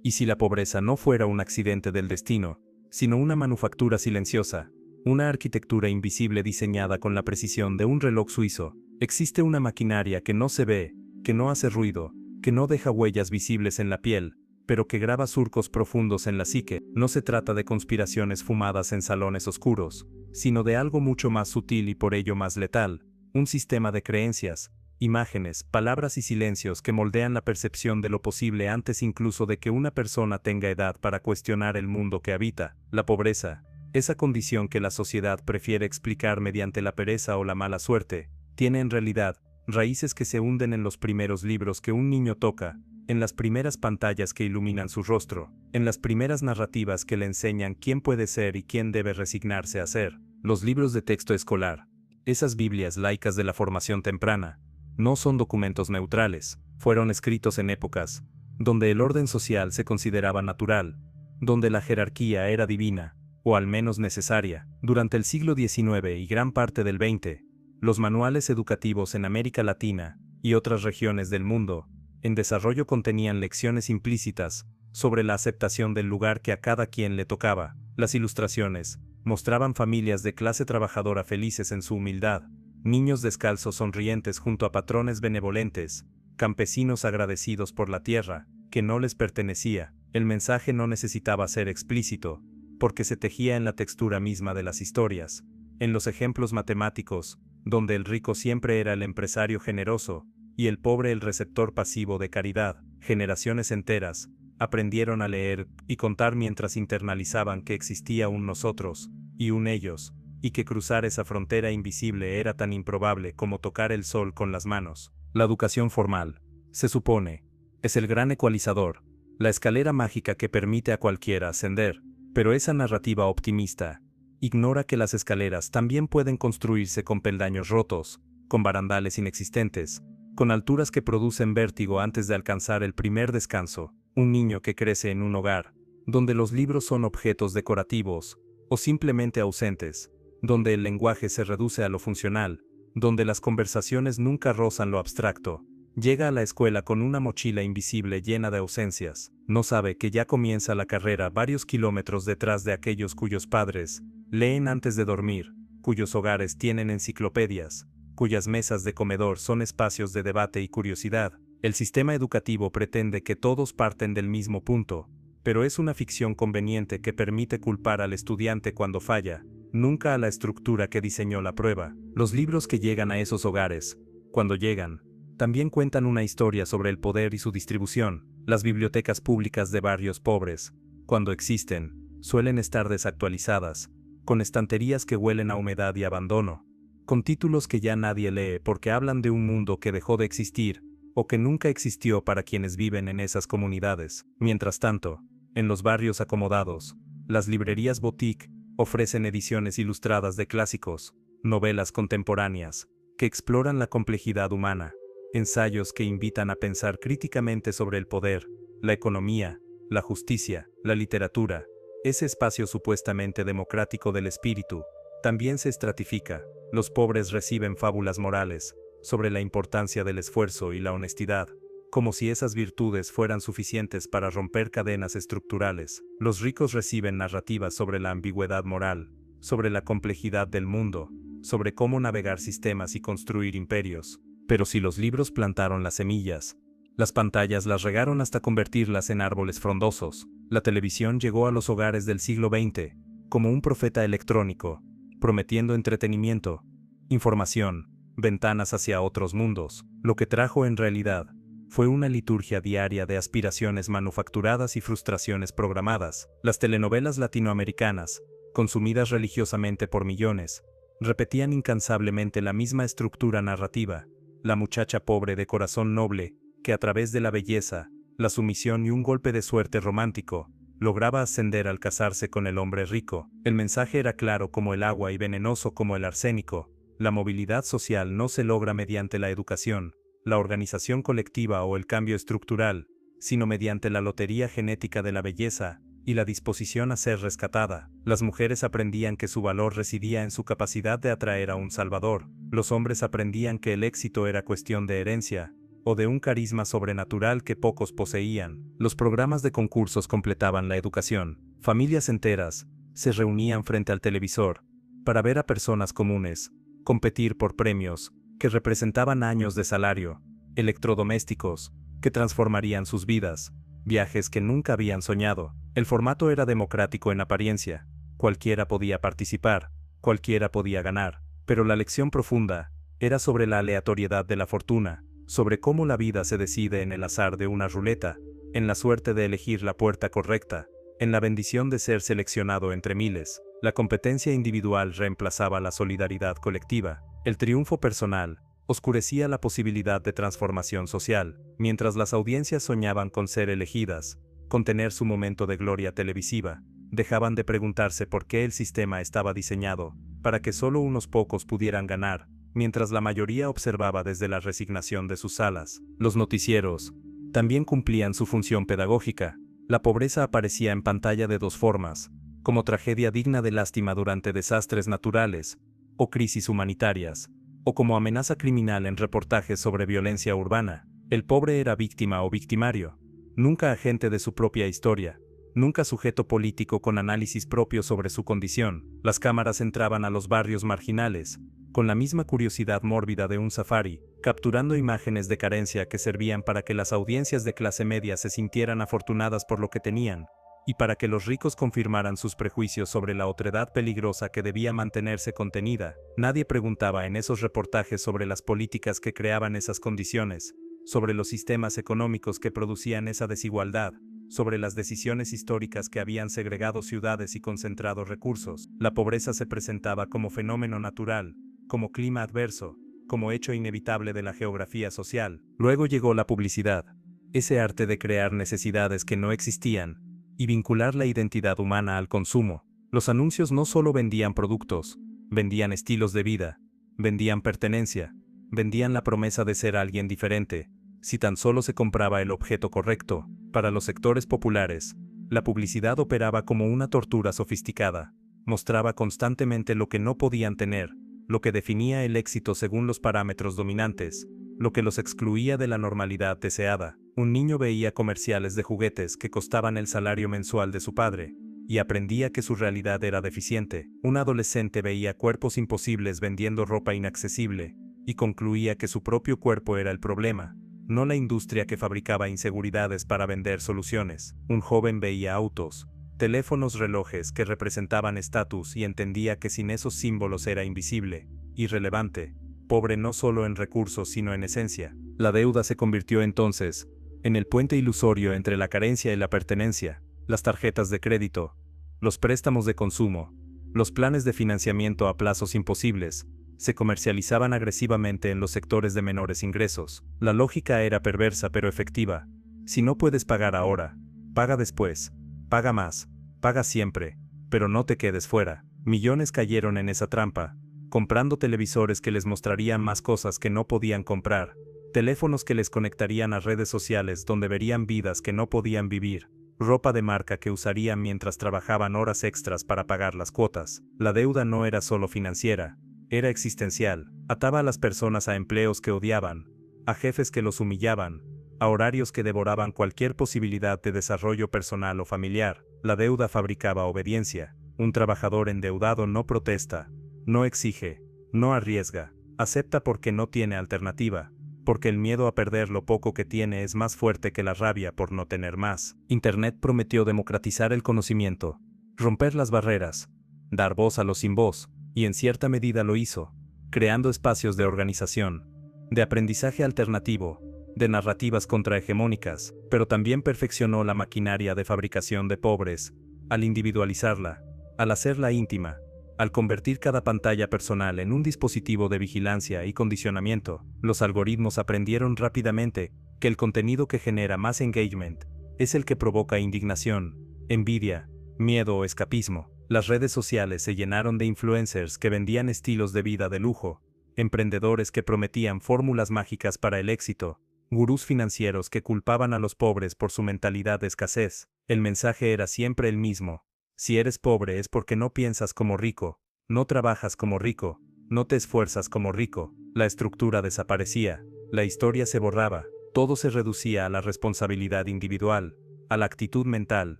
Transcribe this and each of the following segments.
Y si la pobreza no fuera un accidente del destino, sino una manufactura silenciosa, una arquitectura invisible diseñada con la precisión de un reloj suizo, existe una maquinaria que no se ve, que no hace ruido, que no deja huellas visibles en la piel, pero que graba surcos profundos en la psique. No se trata de conspiraciones fumadas en salones oscuros, sino de algo mucho más sutil y por ello más letal, un sistema de creencias, imágenes, palabras y silencios que moldean la percepción de lo posible antes incluso de que una persona tenga edad para cuestionar el mundo que habita. La pobreza, esa condición que la sociedad prefiere explicar mediante la pereza o la mala suerte, tiene en realidad raíces que se hunden en los primeros libros que un niño toca, en las primeras pantallas que iluminan su rostro, en las primeras narrativas que le enseñan quién puede ser y quién debe resignarse a ser. Los libros de texto escolar, esas Biblias laicas de la formación temprana, no son documentos neutrales, fueron escritos en épocas donde el orden social se consideraba natural, donde la jerarquía era divina, o al menos necesaria. Durante el siglo XIX y gran parte del XX, los manuales educativos en América Latina y otras regiones del mundo en desarrollo contenían lecciones implícitas sobre la aceptación del lugar que a cada quien le tocaba. Las ilustraciones mostraban familias de clase trabajadora felices en su humildad, niños descalzos sonrientes junto a patrones benevolentes, campesinos agradecidos por la tierra que no les pertenecía. El mensaje no necesitaba ser explícito, porque se tejía en la textura misma de las historias, en los ejemplos matemáticos, donde el rico siempre era el empresario generoso, y el pobre el receptor pasivo de caridad. Generaciones enteras aprendieron a leer y contar mientras internalizaban que existía un nosotros y un ellos, y que cruzar esa frontera invisible era tan improbable como tocar el sol con las manos. La educación formal, se supone, es el gran ecualizador, la escalera mágica que permite a cualquiera ascender, pero esa narrativa optimista ignora que las escaleras también pueden construirse con peldaños rotos, con barandales inexistentes, con alturas que producen vértigo antes de alcanzar el primer descanso. Un niño que crece en un hogar, donde los libros son objetos decorativos, o simplemente ausentes, donde el lenguaje se reduce a lo funcional, donde las conversaciones nunca rozan lo abstracto, llega a la escuela con una mochila invisible llena de ausencias. No sabe que ya comienza la carrera varios kilómetros detrás de aquellos cuyos padres leen antes de dormir, cuyos hogares tienen enciclopedias, cuyas mesas de comedor son espacios de debate y curiosidad. El sistema educativo pretende que todos parten del mismo punto, pero es una ficción conveniente que permite culpar al estudiante cuando falla, nunca a la estructura que diseñó la prueba. Los libros que llegan a esos hogares, cuando llegan, también cuentan una historia sobre el poder y su distribución. Las bibliotecas públicas de barrios pobres, cuando existen, suelen estar desactualizadas, con estanterías que huelen a humedad y abandono, con títulos que ya nadie lee porque hablan de un mundo que dejó de existir, o que nunca existió para quienes viven en esas comunidades. Mientras tanto, en los barrios acomodados, las librerías boutique ofrecen ediciones ilustradas de clásicos, novelas contemporáneas, que exploran la complejidad humana, ensayos que invitan a pensar críticamente sobre el poder, la economía, la justicia, la literatura. Ese espacio supuestamente democrático del espíritu también se estratifica. Los pobres reciben fábulas morales sobre la importancia del esfuerzo y la honestidad, como si esas virtudes fueran suficientes para romper cadenas estructurales. Los ricos reciben narrativas sobre la ambigüedad moral, sobre la complejidad del mundo, sobre cómo navegar sistemas y construir imperios. Pero si los libros plantaron las semillas, las pantallas las regaron hasta convertirlas en árboles frondosos. La televisión llegó a los hogares del siglo XX, como un profeta electrónico, prometiendo entretenimiento, información, ventanas hacia otros mundos. Lo que trajo en realidad fue una liturgia diaria de aspiraciones manufacturadas y frustraciones programadas. Las telenovelas latinoamericanas, consumidas religiosamente por millones, repetían incansablemente la misma estructura narrativa. La muchacha pobre de corazón noble, que a través de la belleza, la sumisión y un golpe de suerte romántico, lograba ascender al casarse con el hombre rico. El mensaje era claro como el agua y venenoso como el arsénico. La movilidad social no se logra mediante la educación, la organización colectiva o el cambio estructural, sino mediante la lotería genética de la belleza y la disposición a ser rescatada. Las mujeres aprendían que su valor residía en su capacidad de atraer a un salvador. Los hombres aprendían que el éxito era cuestión de herencia, o de un carisma sobrenatural que pocos poseían. Los programas de concursos completaban la educación. Familias enteras se reunían frente al televisor para ver a personas comunes competir por premios que representaban años de salario, electrodomésticos que transformarían sus vidas, viajes que nunca habían soñado. El formato era democrático en apariencia. Cualquiera podía participar, cualquiera podía ganar, pero la lección profunda era sobre la aleatoriedad de la fortuna, sobre cómo la vida se decide en el azar de una ruleta, en la suerte de elegir la puerta correcta, en la bendición de ser seleccionado entre miles. La competencia individual reemplazaba la solidaridad colectiva. El triunfo personal oscurecía la posibilidad de transformación social, mientras las audiencias soñaban con ser elegidas, con tener su momento de gloria televisiva. Dejaban de preguntarse por qué el sistema estaba diseñado para que solo unos pocos pudieran ganar, mientras la mayoría observaba desde la resignación de sus salas. Los noticieros también cumplían su función pedagógica. La pobreza aparecía en pantalla de dos formas: como tragedia digna de lástima durante desastres naturales o crisis humanitarias, o como amenaza criminal en reportajes sobre violencia urbana. El pobre era víctima o victimario, nunca agente de su propia historia, nunca sujeto político con análisis propio sobre su condición. Las cámaras entraban a los barrios marginales, con la misma curiosidad mórbida de un safari, capturando imágenes de carencia que servían para que las audiencias de clase media se sintieran afortunadas por lo que tenían, y para que los ricos confirmaran sus prejuicios sobre la otredad peligrosa que debía mantenerse contenida. Nadie preguntaba en esos reportajes sobre las políticas que creaban esas condiciones, sobre los sistemas económicos que producían esa desigualdad, sobre las decisiones históricas que habían segregado ciudades y concentrado recursos. La pobreza se presentaba como fenómeno natural, como clima adverso, como hecho inevitable de la geografía social. Luego llegó la publicidad, ese arte de crear necesidades que no existían, y vincular la identidad humana al consumo. Los anuncios no solo vendían productos, vendían estilos de vida, vendían pertenencia, vendían la promesa de ser alguien diferente, si tan solo se compraba el objeto correcto. Para los sectores populares, la publicidad operaba como una tortura sofisticada. Mostraba constantemente lo que no podían tener, lo que definía el éxito según los parámetros dominantes, lo que los excluía de la normalidad deseada. Un niño veía comerciales de juguetes que costaban el salario mensual de su padre, y aprendía que su realidad era deficiente. Un adolescente veía cuerpos imposibles vendiendo ropa inaccesible, y concluía que su propio cuerpo era el problema, no la industria que fabricaba inseguridades para vender soluciones. Un joven veía autos, teléfonos, relojes que representaban estatus y entendía que sin esos símbolos era invisible, irrelevante, pobre no solo en recursos sino en esencia. La deuda se convirtió entonces en el puente ilusorio entre la carencia y la pertenencia. Las tarjetas de crédito, los préstamos de consumo, los planes de financiamiento a plazos imposibles, se comercializaban agresivamente en los sectores de menores ingresos. La lógica era perversa pero efectiva. Si no puedes pagar ahora, paga después, paga más, paga siempre, pero no te quedes fuera. Millones cayeron en esa trampa, comprando televisores que les mostrarían más cosas que no podían comprar, teléfonos que les conectarían a redes sociales donde verían vidas que no podían vivir, ropa de marca que usarían mientras trabajaban horas extras para pagar las cuotas. La deuda no era solo financiera, era existencial. Ataba a las personas a empleos que odiaban, a jefes que los humillaban, a horarios que devoraban cualquier posibilidad de desarrollo personal o familiar. La deuda fabricaba obediencia. Un trabajador endeudado no protesta, no exige, no arriesga, acepta porque no tiene alternativa, porque el miedo a perder lo poco que tiene es más fuerte que la rabia por no tener más. Internet prometió democratizar el conocimiento, romper las barreras, dar voz a los sin voz, y en cierta medida lo hizo, creando espacios de organización, de aprendizaje alternativo, de narrativas contrahegemónicas, pero también perfeccionó la maquinaria de fabricación de pobres, al individualizarla, al hacerla íntima, al convertir cada pantalla personal en un dispositivo de vigilancia y condicionamiento. Los algoritmos aprendieron rápidamente que el contenido que genera más engagement es el que provoca indignación, envidia, miedo o escapismo. Las redes sociales se llenaron de influencers que vendían estilos de vida de lujo, emprendedores que prometían fórmulas mágicas para el éxito, gurús financieros que culpaban a los pobres por su mentalidad de escasez. El mensaje era siempre el mismo: si eres pobre es porque no piensas como rico, no trabajas como rico, no te esfuerzas como rico. La estructura desaparecía, la historia se borraba, Todo se reducía a la responsabilidad individual, a la actitud mental,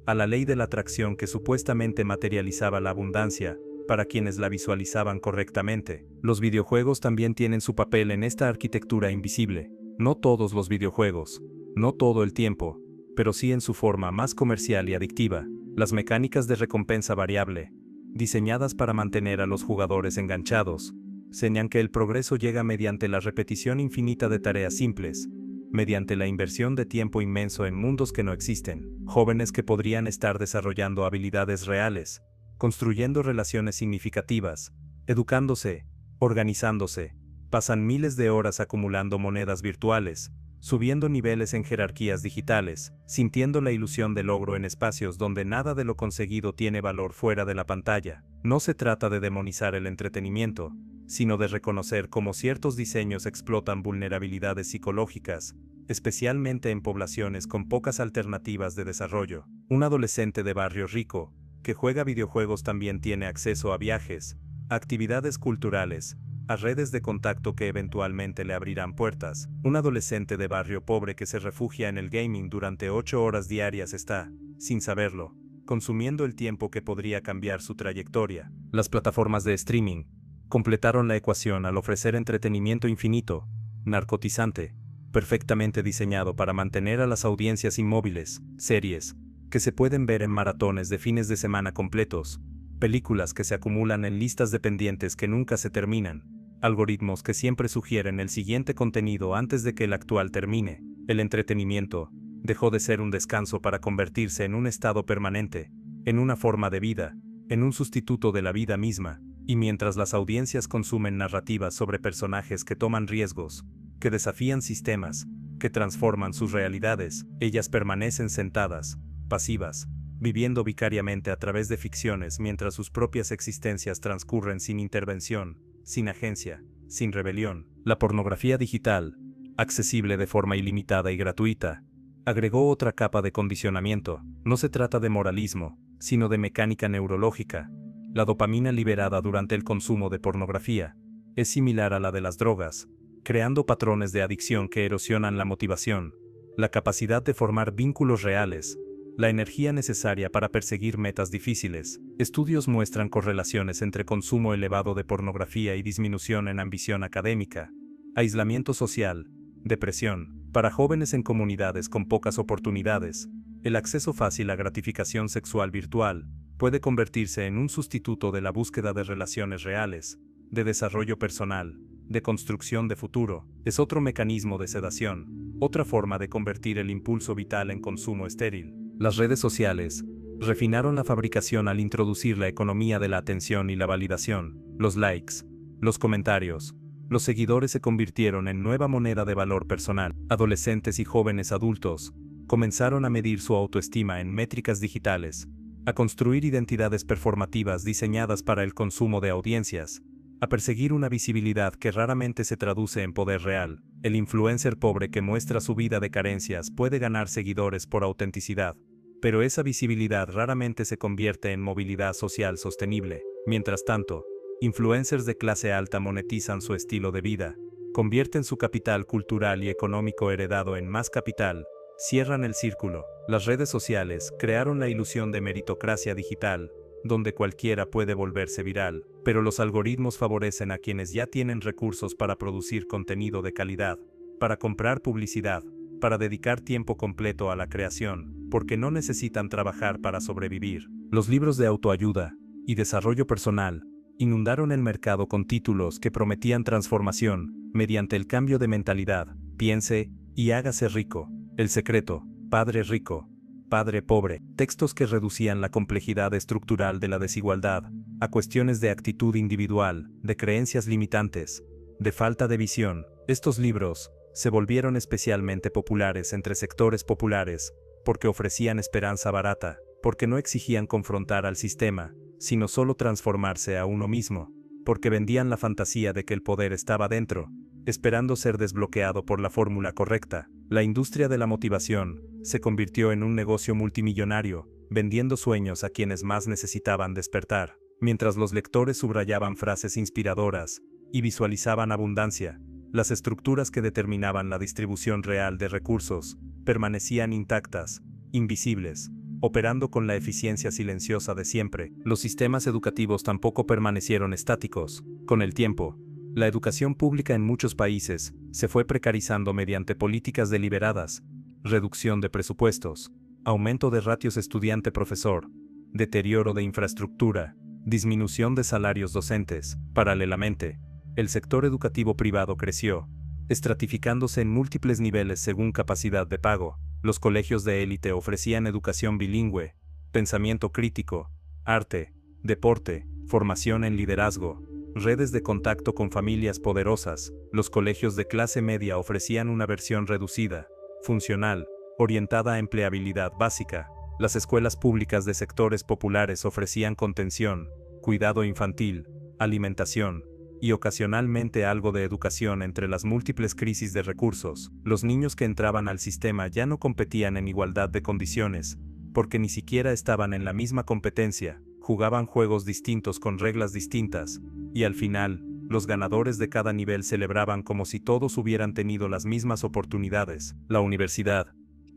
a la ley de la atracción que supuestamente materializaba la abundancia, para quienes la visualizaban correctamente. Los videojuegos también tienen su papel en esta arquitectura invisible. No todos los videojuegos, no todo el tiempo, pero sí en su forma más comercial y adictiva. Las mecánicas de recompensa variable, diseñadas para mantener a los jugadores enganchados, señalan que el progreso llega mediante la repetición infinita de tareas simples, mediante la inversión de tiempo inmenso en mundos que no existen, jóvenes que podrían estar desarrollando habilidades reales, construyendo relaciones significativas, educándose, organizándose, pasan miles de horas acumulando monedas virtuales, subiendo niveles en jerarquías digitales, sintiendo la ilusión de logro en espacios donde nada de lo conseguido tiene valor fuera de la pantalla. No se trata de demonizar el entretenimiento, sino de reconocer cómo ciertos diseños explotan vulnerabilidades psicológicas, especialmente en poblaciones con pocas alternativas de desarrollo. Un adolescente de barrio rico, que juega videojuegos también tiene acceso a viajes, a actividades culturales, a redes de contacto que eventualmente le abrirán puertas. Un adolescente de barrio pobre que se refugia en el gaming durante 8 horas diarias está, sin saberlo, consumiendo el tiempo que podría cambiar su trayectoria. Las plataformas de streaming completaron la ecuación al ofrecer entretenimiento infinito, narcotizante, perfectamente diseñado para mantener a las audiencias inmóviles, series que se pueden ver en maratones de fines de semana completos, películas que se acumulan en listas de pendientes que nunca se terminan, algoritmos que siempre sugieren el siguiente contenido antes de que el actual termine. El entretenimiento dejó de ser un descanso para convertirse en un estado permanente, en una forma de vida, en un sustituto de la vida misma, y mientras las audiencias consumen narrativas sobre personajes que toman riesgos, que desafían sistemas, que transforman sus realidades, ellas permanecen sentadas, pasivas, viviendo vicariamente a través de ficciones mientras sus propias existencias transcurren sin intervención, sin agencia, sin rebelión. La pornografía digital, accesible de forma ilimitada y gratuita, agregó otra capa de condicionamiento. No se trata de moralismo, sino de mecánica neurológica. La dopamina liberada durante el consumo de pornografía es similar a la de las drogas, creando patrones de adicción que erosionan la motivación, la capacidad de formar vínculos reales, la energía necesaria para perseguir metas difíciles. Estudios muestran correlaciones entre consumo elevado de pornografía y disminución en ambición académica, aislamiento social, depresión. Para jóvenes en comunidades con pocas oportunidades, el acceso fácil a gratificación sexual virtual puede convertirse en un sustituto de la búsqueda de relaciones reales, de desarrollo personal, de construcción de futuro. Es otro mecanismo de sedación, otra forma de convertir el impulso vital en consumo estéril. Las redes sociales refinaron la fabricación al introducir la economía de la atención y la validación. Los likes, los comentarios, los seguidores se convirtieron en nueva moneda de valor personal. Adolescentes y jóvenes adultos comenzaron a medir su autoestima en métricas digitales, a construir identidades performativas diseñadas para el consumo de audiencias, a perseguir una visibilidad que raramente se traduce en poder real. El influencer pobre que muestra su vida de carencias puede ganar seguidores por autenticidad, pero esa visibilidad raramente se convierte en movilidad social sostenible. Mientras tanto, influencers de clase alta monetizan su estilo de vida, convierten su capital cultural y económico heredado en más capital, cierran el círculo. Las redes sociales crearon la ilusión de meritocracia digital, donde cualquiera puede volverse viral, pero los algoritmos favorecen a quienes ya tienen recursos para producir contenido de calidad, para comprar publicidad, para dedicar tiempo completo a la creación, porque no necesitan trabajar para sobrevivir. Los libros de autoayuda y desarrollo personal inundaron el mercado con títulos que prometían transformación mediante el cambio de mentalidad. Piense y hágase rico. El secreto, padre rico, padre pobre. Textos que reducían la complejidad estructural de la desigualdad a cuestiones de actitud individual, de creencias limitantes, de falta de visión. Estos libros se volvieron especialmente populares entre sectores populares porque ofrecían esperanza barata, porque no exigían confrontar al sistema, sino solo transformarse a uno mismo, porque vendían la fantasía de que el poder estaba dentro, esperando ser desbloqueado por la fórmula correcta. La industria de la motivación se convirtió en un negocio multimillonario, vendiendo sueños a quienes más necesitaban despertar. Mientras los lectores subrayaban frases inspiradoras y visualizaban abundancia, Las estructuras que determinaban la distribución real de recursos permanecían intactas, invisibles, operando con la eficiencia silenciosa de siempre. Los sistemas educativos tampoco permanecieron estáticos. Con el tiempo, la educación pública en muchos países se fue precarizando mediante políticas deliberadas, reducción de presupuestos, aumento de ratios estudiante-profesor, deterioro de infraestructura, disminución de salarios docentes. Paralelamente, el sector educativo privado creció, estratificándose en múltiples niveles según capacidad de pago. Los colegios de élite ofrecían educación bilingüe, pensamiento crítico, arte, deporte, formación en liderazgo, redes de contacto con familias poderosas. Los colegios de clase media ofrecían una versión reducida, funcional, orientada a empleabilidad básica. Las escuelas públicas de sectores populares ofrecían contención, cuidado infantil, alimentación, y ocasionalmente algo de educación. Entre las múltiples crisis de recursos, los niños que entraban al sistema ya no competían en igualdad de condiciones, porque ni siquiera estaban en la misma competencia, jugaban juegos distintos con reglas distintas, y al final, los ganadores de cada nivel celebraban como si todos hubieran tenido las mismas oportunidades. La universidad,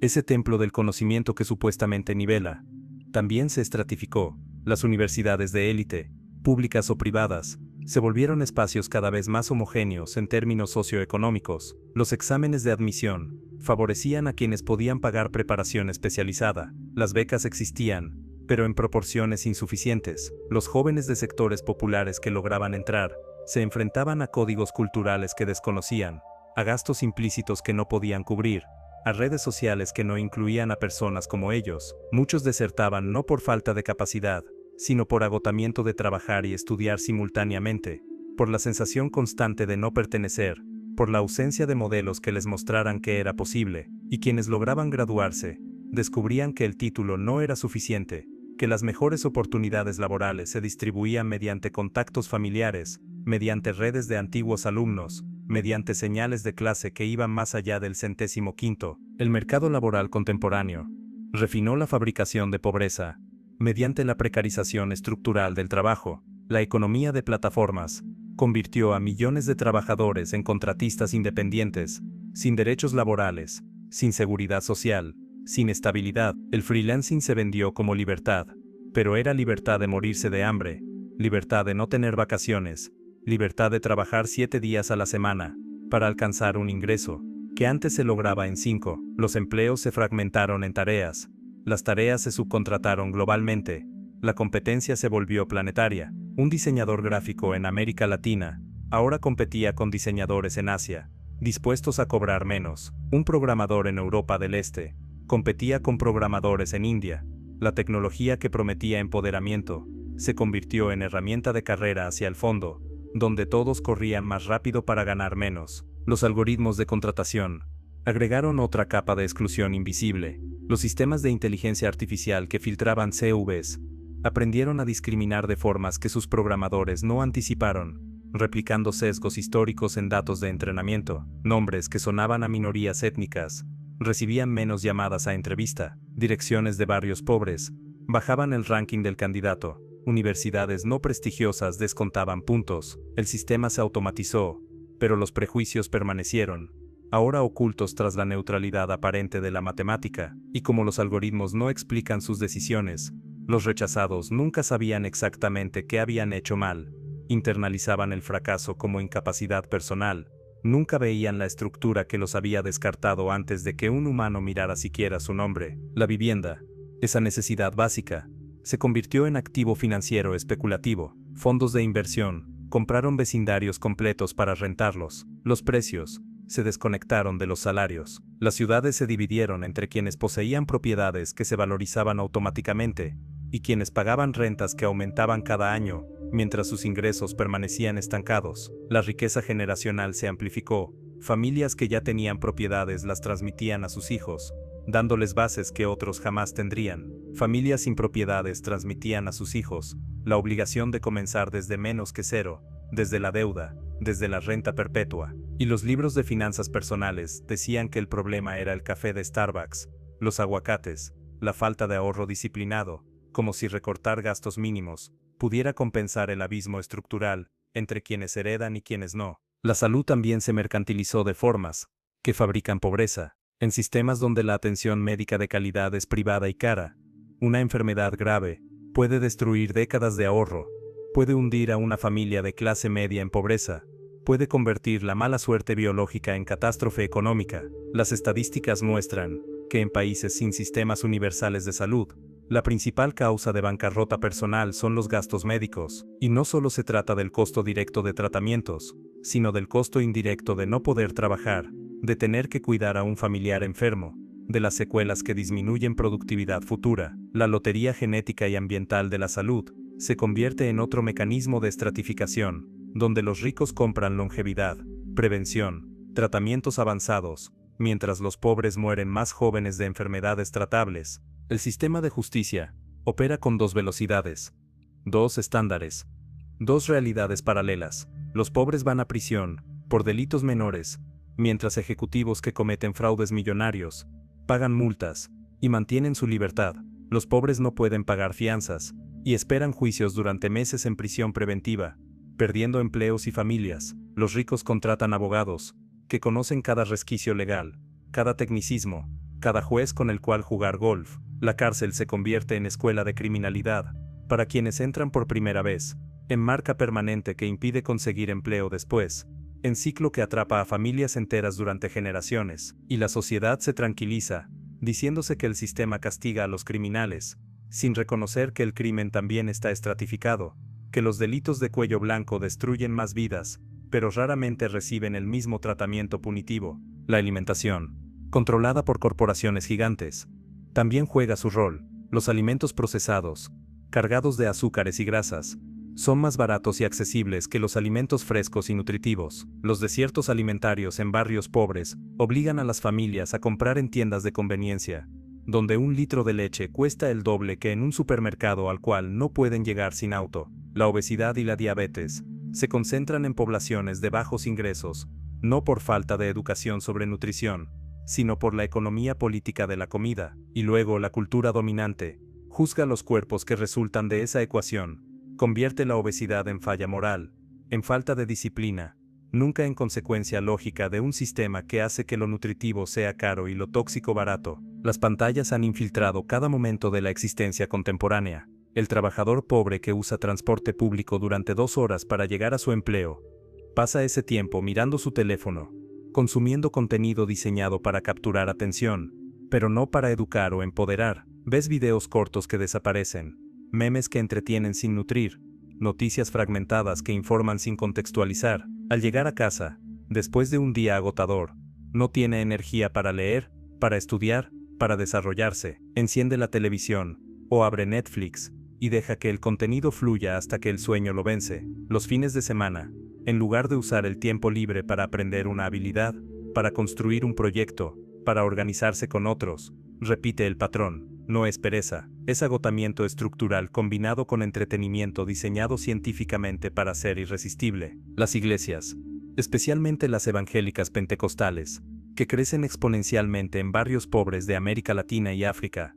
ese templo del conocimiento que supuestamente nivela, también se estratificó. Las universidades de élite, públicas o privadas, se volvieron espacios cada vez más homogéneos en términos socioeconómicos. Los exámenes de admisión favorecían a quienes podían pagar preparación especializada. Las becas existían, pero en proporciones insuficientes. Los jóvenes de sectores populares que lograban entrar se enfrentaban a códigos culturales que desconocían, a gastos implícitos que no podían cubrir, a redes sociales que no incluían a personas como ellos. Muchos desertaban no por falta de capacidad, sino por agotamiento de trabajar y estudiar simultáneamente, por la sensación constante de no pertenecer, por la ausencia de modelos que les mostraran que era posible. Y quienes lograban graduarse, descubrían que el título no era suficiente, que las mejores oportunidades laborales se distribuían mediante contactos familiares, mediante redes de antiguos alumnos, mediante señales de clase que iban más allá del 105º. El mercado laboral contemporáneo refinó la fabricación de pobreza mediante la precarización estructural del trabajo. La economía de plataformas convirtió a millones de trabajadores en contratistas independientes, sin derechos laborales, sin seguridad social, sin estabilidad. El freelancing se vendió como libertad, pero era libertad de morirse de hambre, libertad de no tener vacaciones, libertad de trabajar 7 días a la semana, para alcanzar un ingreso, que antes se lograba en 5. Los empleos se fragmentaron en tareas, las tareas se subcontrataron globalmente, la competencia se volvió planetaria. Un diseñador gráfico en América Latina ahora competía con diseñadores en Asia, dispuestos a cobrar menos. Un programador en Europa del Este competía con programadores en India. La tecnología que prometía empoderamiento se convirtió en herramienta de carrera hacia el fondo, donde todos corrían más rápido para ganar menos. Los algoritmos de contratación agregaron otra capa de exclusión invisible. Los sistemas de inteligencia artificial que filtraban CVs aprendieron a discriminar de formas que sus programadores no anticiparon, replicando sesgos históricos en datos de entrenamiento. Nombres que sonaban a minorías étnicas recibían menos llamadas a entrevista. Direcciones de barrios pobres bajaban el ranking del candidato. Universidades no prestigiosas descontaban puntos. El sistema se automatizó, pero los prejuicios permanecieron, ahora ocultos tras la neutralidad aparente de la matemática. Y como los algoritmos no explican sus decisiones, los rechazados nunca sabían exactamente qué habían hecho mal. Internalizaban el fracaso como incapacidad personal. Nunca veían la estructura que los había descartado antes de que un humano mirara siquiera su nombre. La vivienda, esa necesidad básica, se convirtió en activo financiero especulativo. Fondos de inversión compraron vecindarios completos para rentarlos. Los precios se desconectaron de los salarios. Las ciudades se dividieron entre quienes poseían propiedades que se valorizaban automáticamente y quienes pagaban rentas que aumentaban cada año, mientras sus ingresos permanecían estancados. La riqueza generacional se amplificó. Familias que ya tenían propiedades las transmitían a sus hijos, dándoles bases que otros jamás tendrían. Familias sin propiedades transmitían a sus hijos la obligación de comenzar desde menos que cero, desde la deuda, desde la renta perpetua. Y los libros de finanzas personales decían que el problema era el café de Starbucks, los aguacates, la falta de ahorro disciplinado, como si recortar gastos mínimos pudiera compensar el abismo estructural entre quienes heredan y quienes no. La salud también se mercantilizó de formas que fabrican pobreza, en sistemas donde la atención médica de calidad es privada y cara. Una enfermedad grave puede destruir décadas de ahorro, puede hundir a una familia de clase media en pobreza, puede convertir la mala suerte biológica en catástrofe económica. Las estadísticas muestran que en países sin sistemas universales de salud, la principal causa de bancarrota personal son los gastos médicos, y no solo se trata del costo directo de tratamientos, sino del costo indirecto de no poder trabajar, de tener que cuidar a un familiar enfermo, de las secuelas que disminuyen productividad futura. La lotería genética y ambiental de la salud se convierte en otro mecanismo de estratificación, donde los ricos compran longevidad, prevención, tratamientos avanzados, mientras los pobres mueren más jóvenes de enfermedades tratables. El sistema de justicia opera con dos velocidades, dos estándares, dos realidades paralelas. Los pobres van a prisión por delitos menores, mientras ejecutivos que cometen fraudes millonarios pagan multas y mantienen su libertad. Los pobres no pueden pagar fianzas y esperan juicios durante meses en prisión preventiva, perdiendo empleos y familias. Los ricos contratan abogados que conocen cada resquicio legal, cada tecnicismo, cada juez con el cual jugar golf. La cárcel se convierte en escuela de criminalidad para quienes entran por primera vez, en marca permanente que impide conseguir empleo después, en ciclo que atrapa a familias enteras durante generaciones, y la sociedad se tranquiliza, diciéndose que el sistema castiga a los criminales, sin reconocer que el crimen también está estratificado, que los delitos de cuello blanco destruyen más vidas, pero raramente reciben el mismo tratamiento punitivo. La alimentación, controlada por corporaciones gigantes, también juega su rol. Los alimentos procesados, cargados de azúcares y grasas, son más baratos y accesibles que los alimentos frescos y nutritivos. Los desiertos alimentarios en barrios pobres obligan a las familias a comprar en tiendas de conveniencia, donde un litro de leche cuesta el doble que en un supermercado al cual no pueden llegar sin auto. La obesidad y la diabetes se concentran en poblaciones de bajos ingresos, no por falta de educación sobre nutrición, sino por la economía política de la comida, y luego la cultura dominante juzga los cuerpos que resultan de esa ecuación, convierte la obesidad en falla moral, en falta de disciplina, nunca en consecuencia lógica de un sistema que hace que lo nutritivo sea caro y lo tóxico barato. Las pantallas han infiltrado cada momento de la existencia contemporánea. El trabajador pobre que usa transporte público durante 2 horas para llegar a su empleo, pasa ese tiempo mirando su teléfono, consumiendo contenido diseñado para capturar atención, pero no para educar o empoderar. Ves videos cortos que desaparecen, memes que entretienen sin nutrir, noticias fragmentadas que informan sin contextualizar. Al llegar a casa, después de un día agotador, no tiene energía para leer, para estudiar, para desarrollarse. Enciende la televisión, o abre Netflix, y deja que el contenido fluya hasta que el sueño lo vence. Los fines de semana, en lugar de usar el tiempo libre para aprender una habilidad, para construir un proyecto, para organizarse con otros, repite el patrón. No es pereza, es agotamiento estructural combinado con entretenimiento diseñado científicamente para ser irresistible. Las iglesias, especialmente las evangélicas pentecostales, que crecen exponencialmente en barrios pobres de América Latina y África,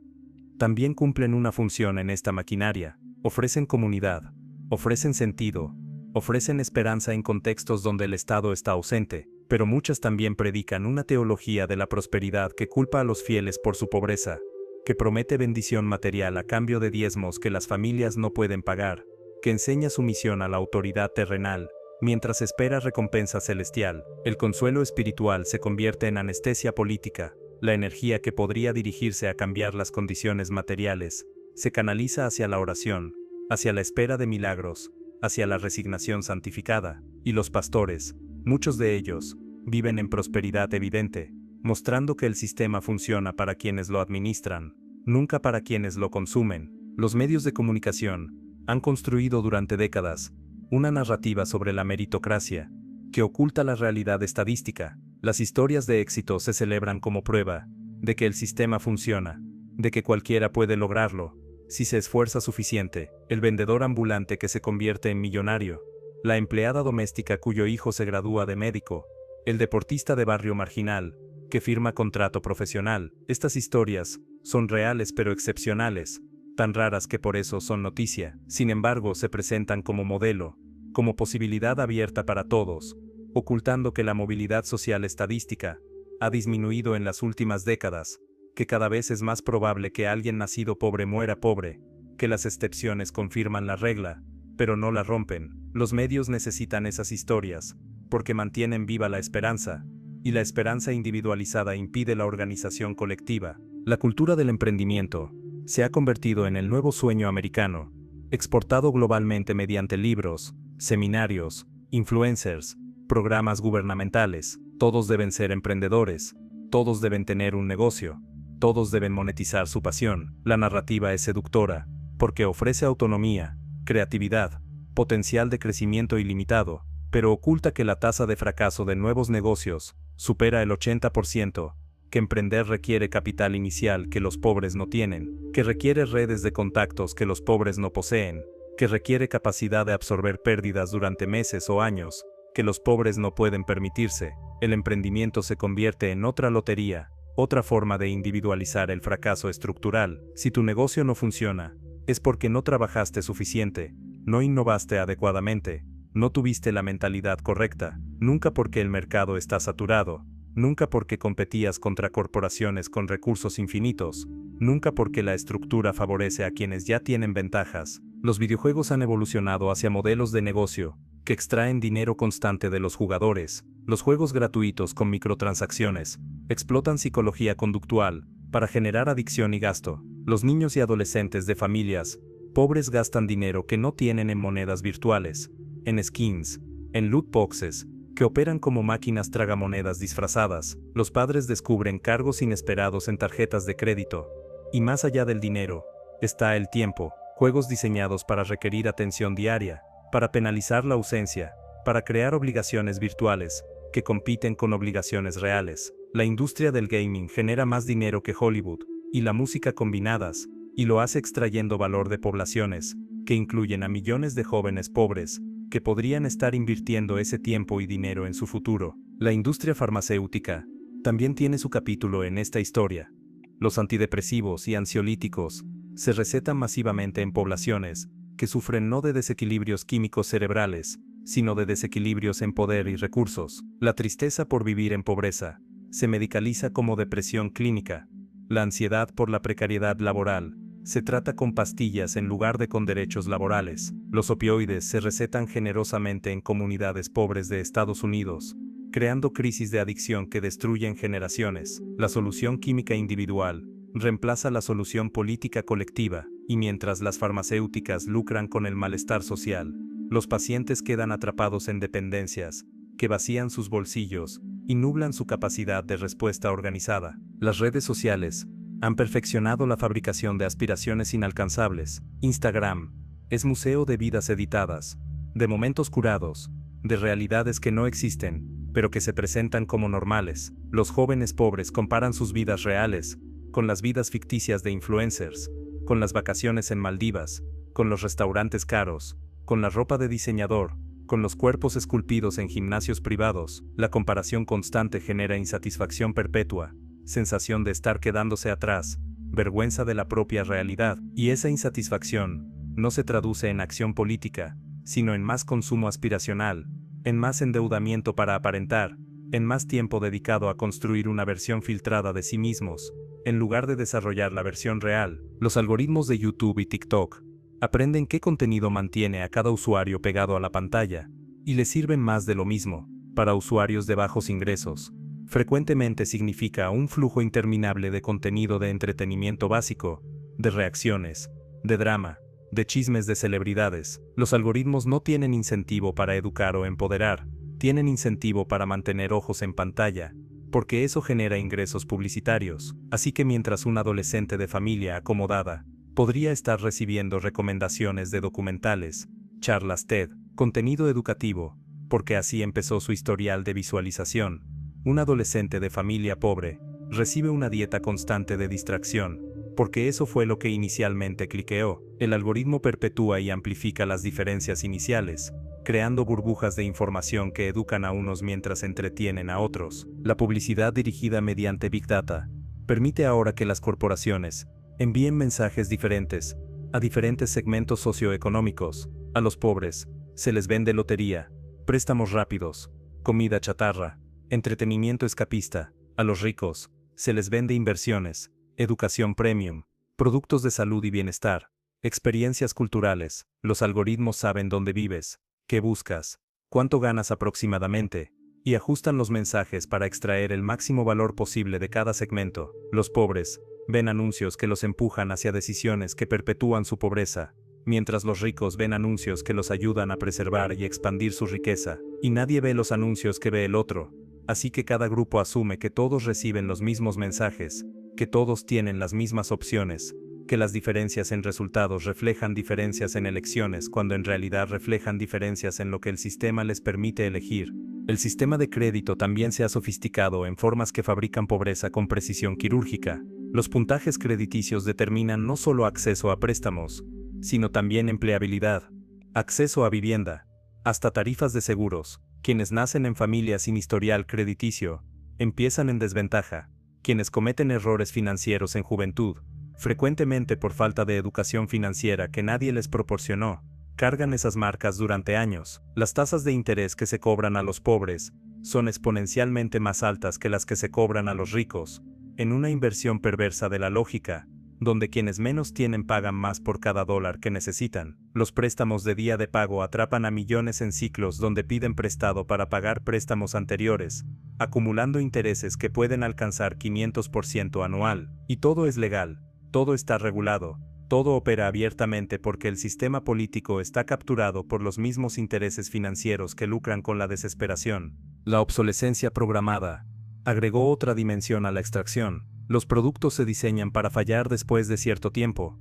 también cumplen una función en esta maquinaria. Ofrecen comunidad, ofrecen sentido, ofrecen esperanza en contextos donde el Estado está ausente, pero muchas también predican una teología de la prosperidad que culpa a los fieles por su pobreza, que promete bendición material a cambio de diezmos que las familias no pueden pagar, que enseña sumisión a la autoridad terrenal, mientras espera recompensa celestial. El consuelo espiritual se convierte en anestesia política. La energía que podría dirigirse a cambiar las condiciones materiales, se canaliza hacia la oración, hacia la espera de milagros, hacia la resignación santificada. Y los pastores, muchos de ellos, viven en prosperidad evidente, mostrando que el sistema funciona para quienes lo administran, nunca para quienes lo consumen. Los medios de comunicación han construido durante décadas una narrativa sobre la meritocracia, que oculta la realidad estadística. Las historias de éxito se celebran como prueba de que el sistema funciona, de que cualquiera puede lograrlo, si se esfuerza suficiente. El vendedor ambulante que se convierte en millonario, la empleada doméstica cuyo hijo se gradúa de médico, el deportista de barrio marginal, que firma contrato profesional. Estas historias son reales pero excepcionales, tan raras que por eso son noticia. Sin embargo, se presentan como modelo, como posibilidad abierta para todos, ocultando que la movilidad social estadística ha disminuido en las últimas décadas, que cada vez es más probable que alguien nacido pobre muera pobre, que las excepciones confirman la regla, pero no la rompen. Los medios necesitan esas historias, porque mantienen viva la esperanza, y la esperanza individualizada impide la organización colectiva. La cultura del emprendimiento se ha convertido en el nuevo sueño americano, exportado globalmente mediante libros, seminarios, influencers, programas gubernamentales. Todos deben ser emprendedores, todos deben tener un negocio, todos deben monetizar su pasión. La narrativa es seductora, porque ofrece autonomía, creatividad, potencial de crecimiento ilimitado, pero oculta que la tasa de fracaso de nuevos negocios supera el 80%, que emprender requiere capital inicial que los pobres no tienen, que requiere redes de contactos que los pobres no poseen, que requiere capacidad de absorber pérdidas durante meses o años, que los pobres no pueden permitirse. El emprendimiento se convierte en otra lotería, otra forma de individualizar el fracaso estructural. Si tu negocio no funciona, es porque no trabajaste suficiente, no innovaste adecuadamente, no tuviste la mentalidad correcta, nunca porque el mercado está saturado, nunca porque competías contra corporaciones con recursos infinitos, nunca porque la estructura favorece a quienes ya tienen ventajas. Los videojuegos han evolucionado hacia modelos de negocio que extraen dinero constante de los jugadores. Los juegos gratuitos con microtransacciones explotan psicología conductual para generar adicción y gasto. Los niños y adolescentes de familias pobres gastan dinero que no tienen en monedas virtuales, en skins, en loot boxes, que operan como máquinas tragamonedas disfrazadas. Los padres descubren cargos inesperados en tarjetas de crédito. Y más allá del dinero, está el tiempo. Juegos diseñados para requerir atención diaria, para penalizar la ausencia, para crear obligaciones virtuales, que compiten con obligaciones reales. La industria del gaming genera más dinero que Hollywood y la música combinadas, y lo hace extrayendo valor de poblaciones, que incluyen a millones de jóvenes pobres, que podrían estar invirtiendo ese tiempo y dinero en su futuro. La industria farmacéutica también tiene su capítulo en esta historia. Los antidepresivos y ansiolíticos se recetan masivamente en poblaciones que sufren no de desequilibrios químicos cerebrales, sino de desequilibrios en poder y recursos. La tristeza por vivir en pobreza se medicaliza como depresión clínica. La ansiedad por la precariedad laboral se trata con pastillas en lugar de con derechos laborales. Los opioides se recetan generosamente en comunidades pobres de Estados Unidos, creando crisis de adicción que destruyen generaciones. La solución química individual reemplaza la solución política colectiva, y mientras las farmacéuticas lucran con el malestar social, los pacientes quedan atrapados en dependencias que vacían sus bolsillos y nublan su capacidad de respuesta organizada. Las redes sociales han perfeccionado la fabricación de aspiraciones inalcanzables. Instagram es museo de vidas editadas, de momentos curados, de realidades que no existen, pero que se presentan como normales. Los jóvenes pobres comparan sus vidas reales con las vidas ficticias de influencers, con las vacaciones en Maldivas, con los restaurantes caros, con la ropa de diseñador, con los cuerpos esculpidos en gimnasios privados. La comparación constante genera insatisfacción perpetua, sensación de estar quedándose atrás, vergüenza de la propia realidad, y esa insatisfacción no se traduce en acción política, sino en más consumo aspiracional, en más endeudamiento para aparentar, en más tiempo dedicado a construir una versión filtrada de sí mismos, en lugar de desarrollar la versión real. Los algoritmos de YouTube y TikTok aprenden qué contenido mantiene a cada usuario pegado a la pantalla, y les sirven más de lo mismo. Para usuarios de bajos ingresos, frecuentemente significa un flujo interminable de contenido de entretenimiento básico, de reacciones, de drama, de chismes de celebridades. Los algoritmos no tienen incentivo para educar o empoderar, tienen incentivo para mantener ojos en pantalla, porque eso genera ingresos publicitarios. Así que mientras un adolescente de familia acomodada podría estar recibiendo recomendaciones de documentales, charlas TED, contenido educativo, porque así empezó su historial de visualización, un adolescente de familia pobre recibe una dieta constante de distracción, porque eso fue lo que inicialmente cliqueó. El algoritmo perpetúa y amplifica las diferencias iniciales, creando burbujas de información que educan a unos mientras entretienen a otros. La publicidad dirigida mediante Big Data permite ahora que las corporaciones envíen mensajes diferentes a diferentes segmentos socioeconómicos. A los pobres se les vende lotería, préstamos rápidos, comida chatarra, entretenimiento escapista. A los ricos se les vende inversiones, educación premium, productos de salud y bienestar, experiencias culturales. Los algoritmos saben dónde vives, qué buscas, cuánto ganas aproximadamente, y ajustan los mensajes para extraer el máximo valor posible de cada segmento. Los pobres ven anuncios que los empujan hacia decisiones que perpetúan su pobreza, mientras los ricos ven anuncios que los ayudan a preservar y expandir su riqueza, y nadie ve los anuncios que ve el otro. Así que cada grupo asume que todos reciben los mismos mensajes, que todos tienen las mismas opciones, que las diferencias en resultados reflejan diferencias en elecciones cuando en realidad reflejan diferencias en lo que el sistema les permite elegir. El sistema de crédito también se ha sofisticado en formas que fabrican pobreza con precisión quirúrgica. Los puntajes crediticios determinan no solo acceso a préstamos, sino también empleabilidad, acceso a vivienda, hasta tarifas de seguros. Quienes nacen en familias sin historial crediticio empiezan en desventaja. Quienes cometen errores financieros en juventud, frecuentemente por falta de educación financiera que nadie les proporcionó, cargan esas marcas durante años. Las tasas de interés que se cobran a los pobres son exponencialmente más altas que las que se cobran a los ricos, en una inversión perversa de la lógica, donde quienes menos tienen pagan más por cada dólar que necesitan. Los préstamos de día de pago atrapan a millones en ciclos donde piden prestado para pagar préstamos anteriores, acumulando intereses que pueden alcanzar 500% anual. Y todo es legal, todo está regulado, todo opera abiertamente porque el sistema político está capturado por los mismos intereses financieros que lucran con la desesperación. La obsolescencia programada agregó otra dimensión a la extracción. Los productos se diseñan para fallar después de cierto tiempo,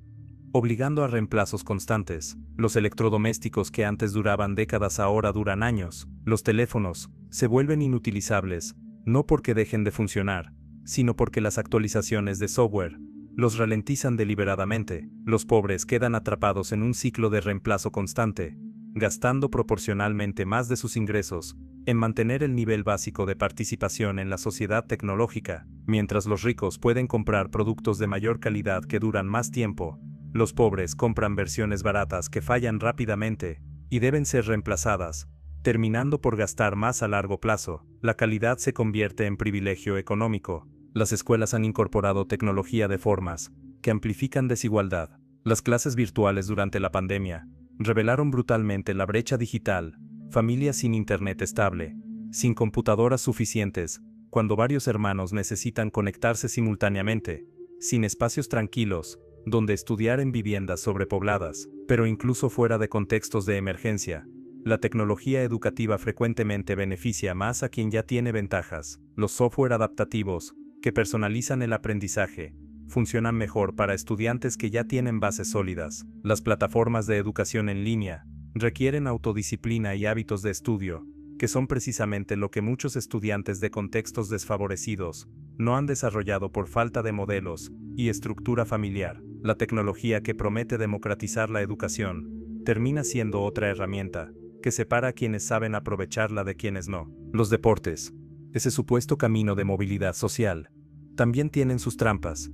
obligando a reemplazos constantes. Los electrodomésticos que antes duraban décadas ahora duran años. Los teléfonos se vuelven inutilizables, no porque dejen de funcionar, sino porque las actualizaciones de software los ralentizan deliberadamente. Los pobres quedan atrapados en un ciclo de reemplazo constante, gastando proporcionalmente más de sus ingresos en mantener el nivel básico de participación en la sociedad tecnológica. Mientras los ricos pueden comprar productos de mayor calidad que duran más tiempo, los pobres compran versiones baratas que fallan rápidamente y deben ser reemplazadas, terminando por gastar más a largo plazo. La calidad se convierte en privilegio económico. Las escuelas han incorporado tecnología de formas que amplifican desigualdad. Las clases virtuales durante la pandemia revelaron brutalmente la brecha digital. Familias sin internet estable, sin computadoras suficientes, cuando varios hermanos necesitan conectarse simultáneamente, sin espacios tranquilos, donde estudiar en viviendas sobrepobladas, pero incluso fuera de contextos de emergencia. La tecnología educativa frecuentemente beneficia más a quien ya tiene ventajas. Los software adaptativos, que personalizan el aprendizaje, funcionan mejor para estudiantes que ya tienen bases sólidas. Las plataformas de educación en línea requieren autodisciplina y hábitos de estudio, que son precisamente lo que muchos estudiantes de contextos desfavorecidos no han desarrollado por falta de modelos y estructura familiar. La tecnología que promete democratizar la educación termina siendo otra herramienta que separa a quienes saben aprovecharla de quienes no. Los deportes, ese supuesto camino de movilidad social, también tienen sus trampas.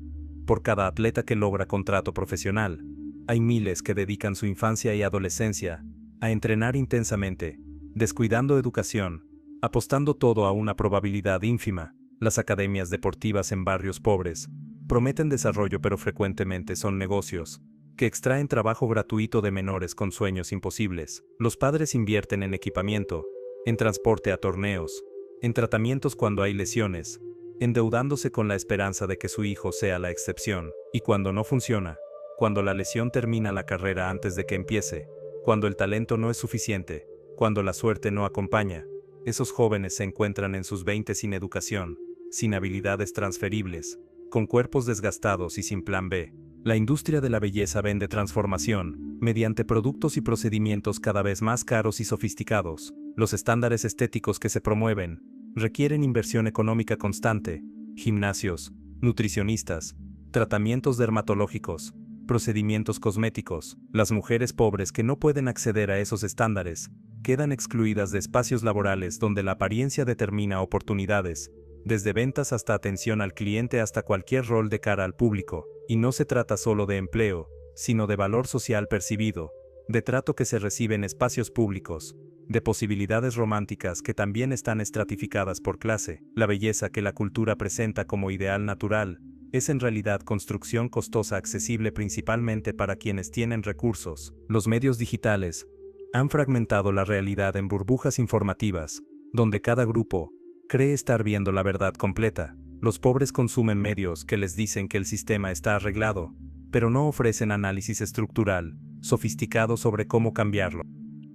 Por cada atleta que logra contrato profesional, hay miles que dedican su infancia y adolescencia a entrenar intensamente, descuidando educación, apostando todo a una probabilidad ínfima. Las academias deportivas en barrios pobres prometen desarrollo, pero frecuentemente son negocios que extraen trabajo gratuito de menores con sueños imposibles. Los padres invierten en equipamiento, en transporte a torneos, en tratamientos cuando hay lesiones, endeudándose con la esperanza de que su hijo sea la excepción. Y cuando no funciona, cuando la lesión termina la carrera antes de que empiece, cuando el talento no es suficiente, cuando la suerte no acompaña, esos jóvenes se encuentran en sus 20 sin educación, sin habilidades transferibles, con cuerpos desgastados y sin plan B. La industria de la belleza vende transformación, mediante productos y procedimientos cada vez más caros y sofisticados. Los estándares estéticos que se promueven requieren inversión económica constante, gimnasios, nutricionistas, tratamientos dermatológicos, procedimientos cosméticos. Las mujeres pobres que no pueden acceder a esos estándares quedan excluidas de espacios laborales donde la apariencia determina oportunidades, desde ventas hasta atención al cliente hasta cualquier rol de cara al público. Y no se trata solo de empleo, sino de valor social percibido, de trato que se recibe en espacios públicos, de posibilidades románticas que también están estratificadas por clase. La belleza que la cultura presenta como ideal natural es en realidad construcción costosa accesible principalmente para quienes tienen recursos. Los medios digitales han fragmentado la realidad en burbujas informativas, donde cada grupo cree estar viendo la verdad completa. Los pobres consumen medios que les dicen que el sistema está arreglado, pero no ofrecen análisis estructural, sofisticado sobre cómo cambiarlo.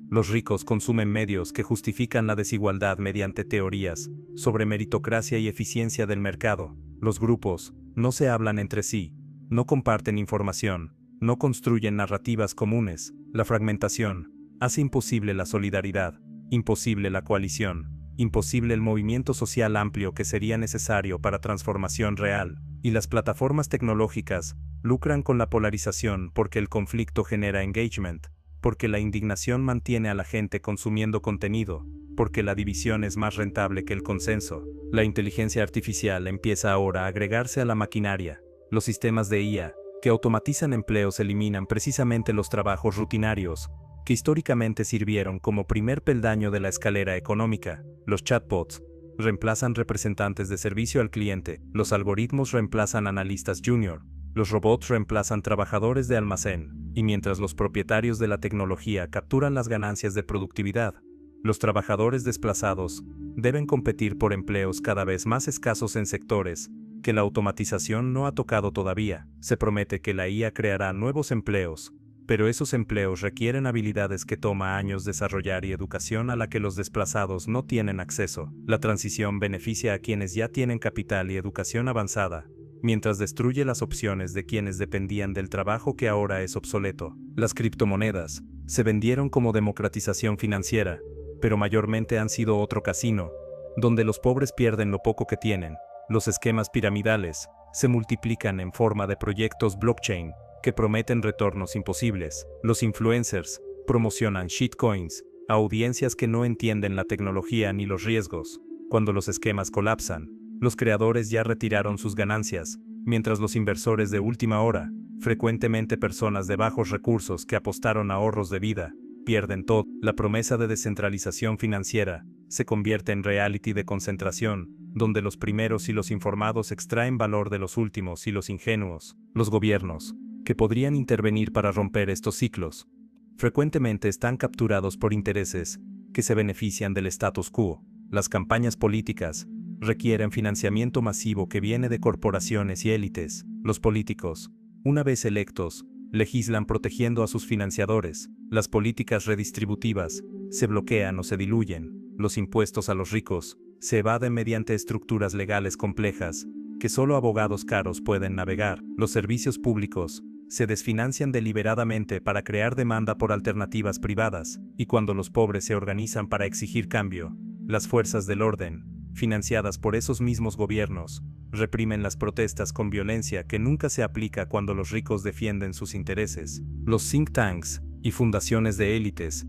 Los ricos consumen medios que justifican la desigualdad mediante teorías sobre meritocracia y eficiencia del mercado. Los grupos no se hablan entre sí, no comparten información, no construyen narrativas comunes. La fragmentación hace imposible la solidaridad, imposible la coalición, imposible el movimiento social amplio que sería necesario para transformación real. Y las plataformas tecnológicas lucran con la polarización porque el conflicto genera engagement, porque la indignación mantiene a la gente consumiendo contenido, porque la división es más rentable que el consenso. La inteligencia artificial empieza ahora a agregarse a la maquinaria. Los sistemas de IA, que automatizan empleos, eliminan precisamente los trabajos rutinarios, que históricamente sirvieron como primer peldaño de la escalera económica. Los chatbots reemplazan representantes de servicio al cliente, los algoritmos reemplazan analistas junior, los robots reemplazan trabajadores de almacén, y mientras los propietarios de la tecnología capturan las ganancias de productividad, los trabajadores desplazados deben competir por empleos cada vez más escasos en sectores que la automatización no ha tocado todavía. Se promete que la IA creará nuevos empleos, pero esos empleos requieren habilidades que toma años desarrollar y educación a la que los desplazados no tienen acceso. La transición beneficia a quienes ya tienen capital y educación avanzada, mientras destruye las opciones de quienes dependían del trabajo que ahora es obsoleto. Las criptomonedas se vendieron como democratización financiera, pero mayormente han sido otro casino, donde los pobres pierden lo poco que tienen. Los esquemas piramidales se multiplican en forma de proyectos blockchain que prometen retornos imposibles. Los influencers promocionan shitcoins a audiencias que no entienden la tecnología ni los riesgos. Cuando los esquemas colapsan, los creadores ya retiraron sus ganancias, mientras los inversores de última hora, frecuentemente personas de bajos recursos que apostaron ahorros de vida, pierden todo. La promesa de descentralización financiera se convierte en reality de concentración, donde los primeros y los informados extraen valor de los últimos y los ingenuos. Los gobiernos, que podrían intervenir para romper estos ciclos, frecuentemente están capturados por intereses que se benefician del status quo. Las campañas políticas requieren financiamiento masivo que viene de corporaciones y élites. Los políticos, una vez electos, legislan protegiendo a sus financiadores. Las políticas redistributivas se bloquean o se diluyen. Los impuestos a los ricos se evaden mediante estructuras legales complejas que solo abogados caros pueden navegar. Los servicios públicos se desfinancian deliberadamente para crear demanda por alternativas privadas, y cuando los pobres se organizan para exigir cambio, las fuerzas del orden, financiadas por esos mismos gobiernos, reprimen las protestas con violencia que nunca se aplica cuando los ricos defienden sus intereses. Los think tanks y fundaciones de élites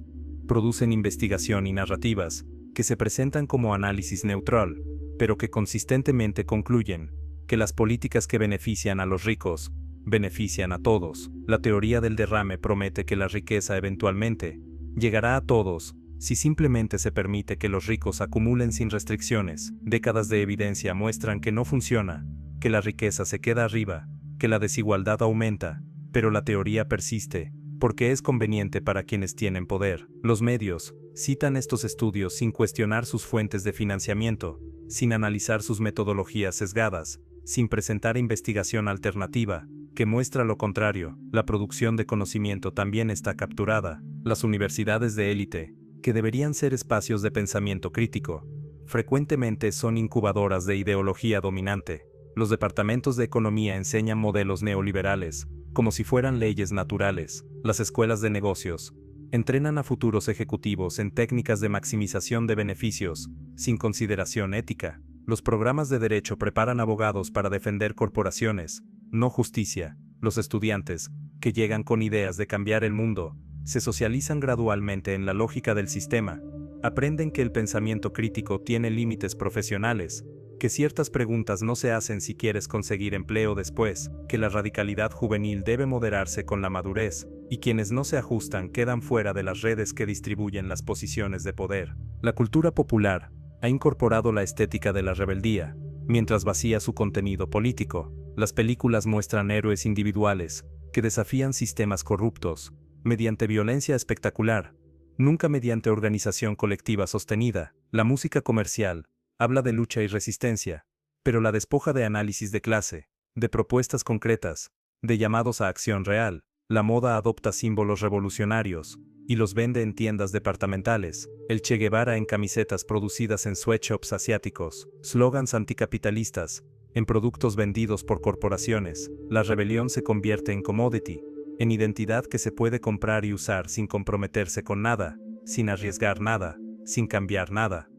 producen investigación y narrativas que se presentan como análisis neutral, pero que consistentemente concluyen que las políticas que benefician a los ricos benefician a todos. La teoría del derrame promete que la riqueza eventualmente llegará a todos si simplemente se permite que los ricos acumulen sin restricciones. Décadas de evidencia muestran que no funciona, que la riqueza se queda arriba, que la desigualdad aumenta, pero la teoría persiste, porque es conveniente para quienes tienen poder. Los medios citan estos estudios sin cuestionar sus fuentes de financiamiento, sin analizar sus metodologías sesgadas, sin presentar investigación alternativa que muestra lo contrario. La producción de conocimiento también está capturada. Las universidades de élite, que deberían ser espacios de pensamiento crítico, frecuentemente son incubadoras de ideología dominante. Los departamentos de economía enseñan modelos neoliberales, como si fueran leyes naturales. Las escuelas de negocios entrenan a futuros ejecutivos en técnicas de maximización de beneficios, sin consideración ética. Los programas de derecho preparan abogados para defender corporaciones, no justicia. Los estudiantes, que llegan con ideas de cambiar el mundo, se socializan gradualmente en la lógica del sistema, aprenden que el pensamiento crítico tiene límites profesionales, que ciertas preguntas no se hacen si quieres conseguir empleo después, que la radicalidad juvenil debe moderarse con la madurez, y quienes no se ajustan quedan fuera de las redes que distribuyen las posiciones de poder. La cultura popular ha incorporado la estética de la rebeldía, mientras vacía su contenido político. Las películas muestran héroes individuales que desafían sistemas corruptos, mediante violencia espectacular, nunca mediante organización colectiva sostenida. La música comercial habla de lucha y resistencia, pero la despoja de análisis de clase, de propuestas concretas, de llamados a acción real. La moda adopta símbolos revolucionarios y los vende en tiendas departamentales, el Che Guevara en camisetas producidas en sweatshops asiáticos, slogans anticapitalistas, en productos vendidos por corporaciones. La rebelión se convierte en commodity, en identidad que se puede comprar y usar sin comprometerse con nada, sin arriesgar nada, sin cambiar nada.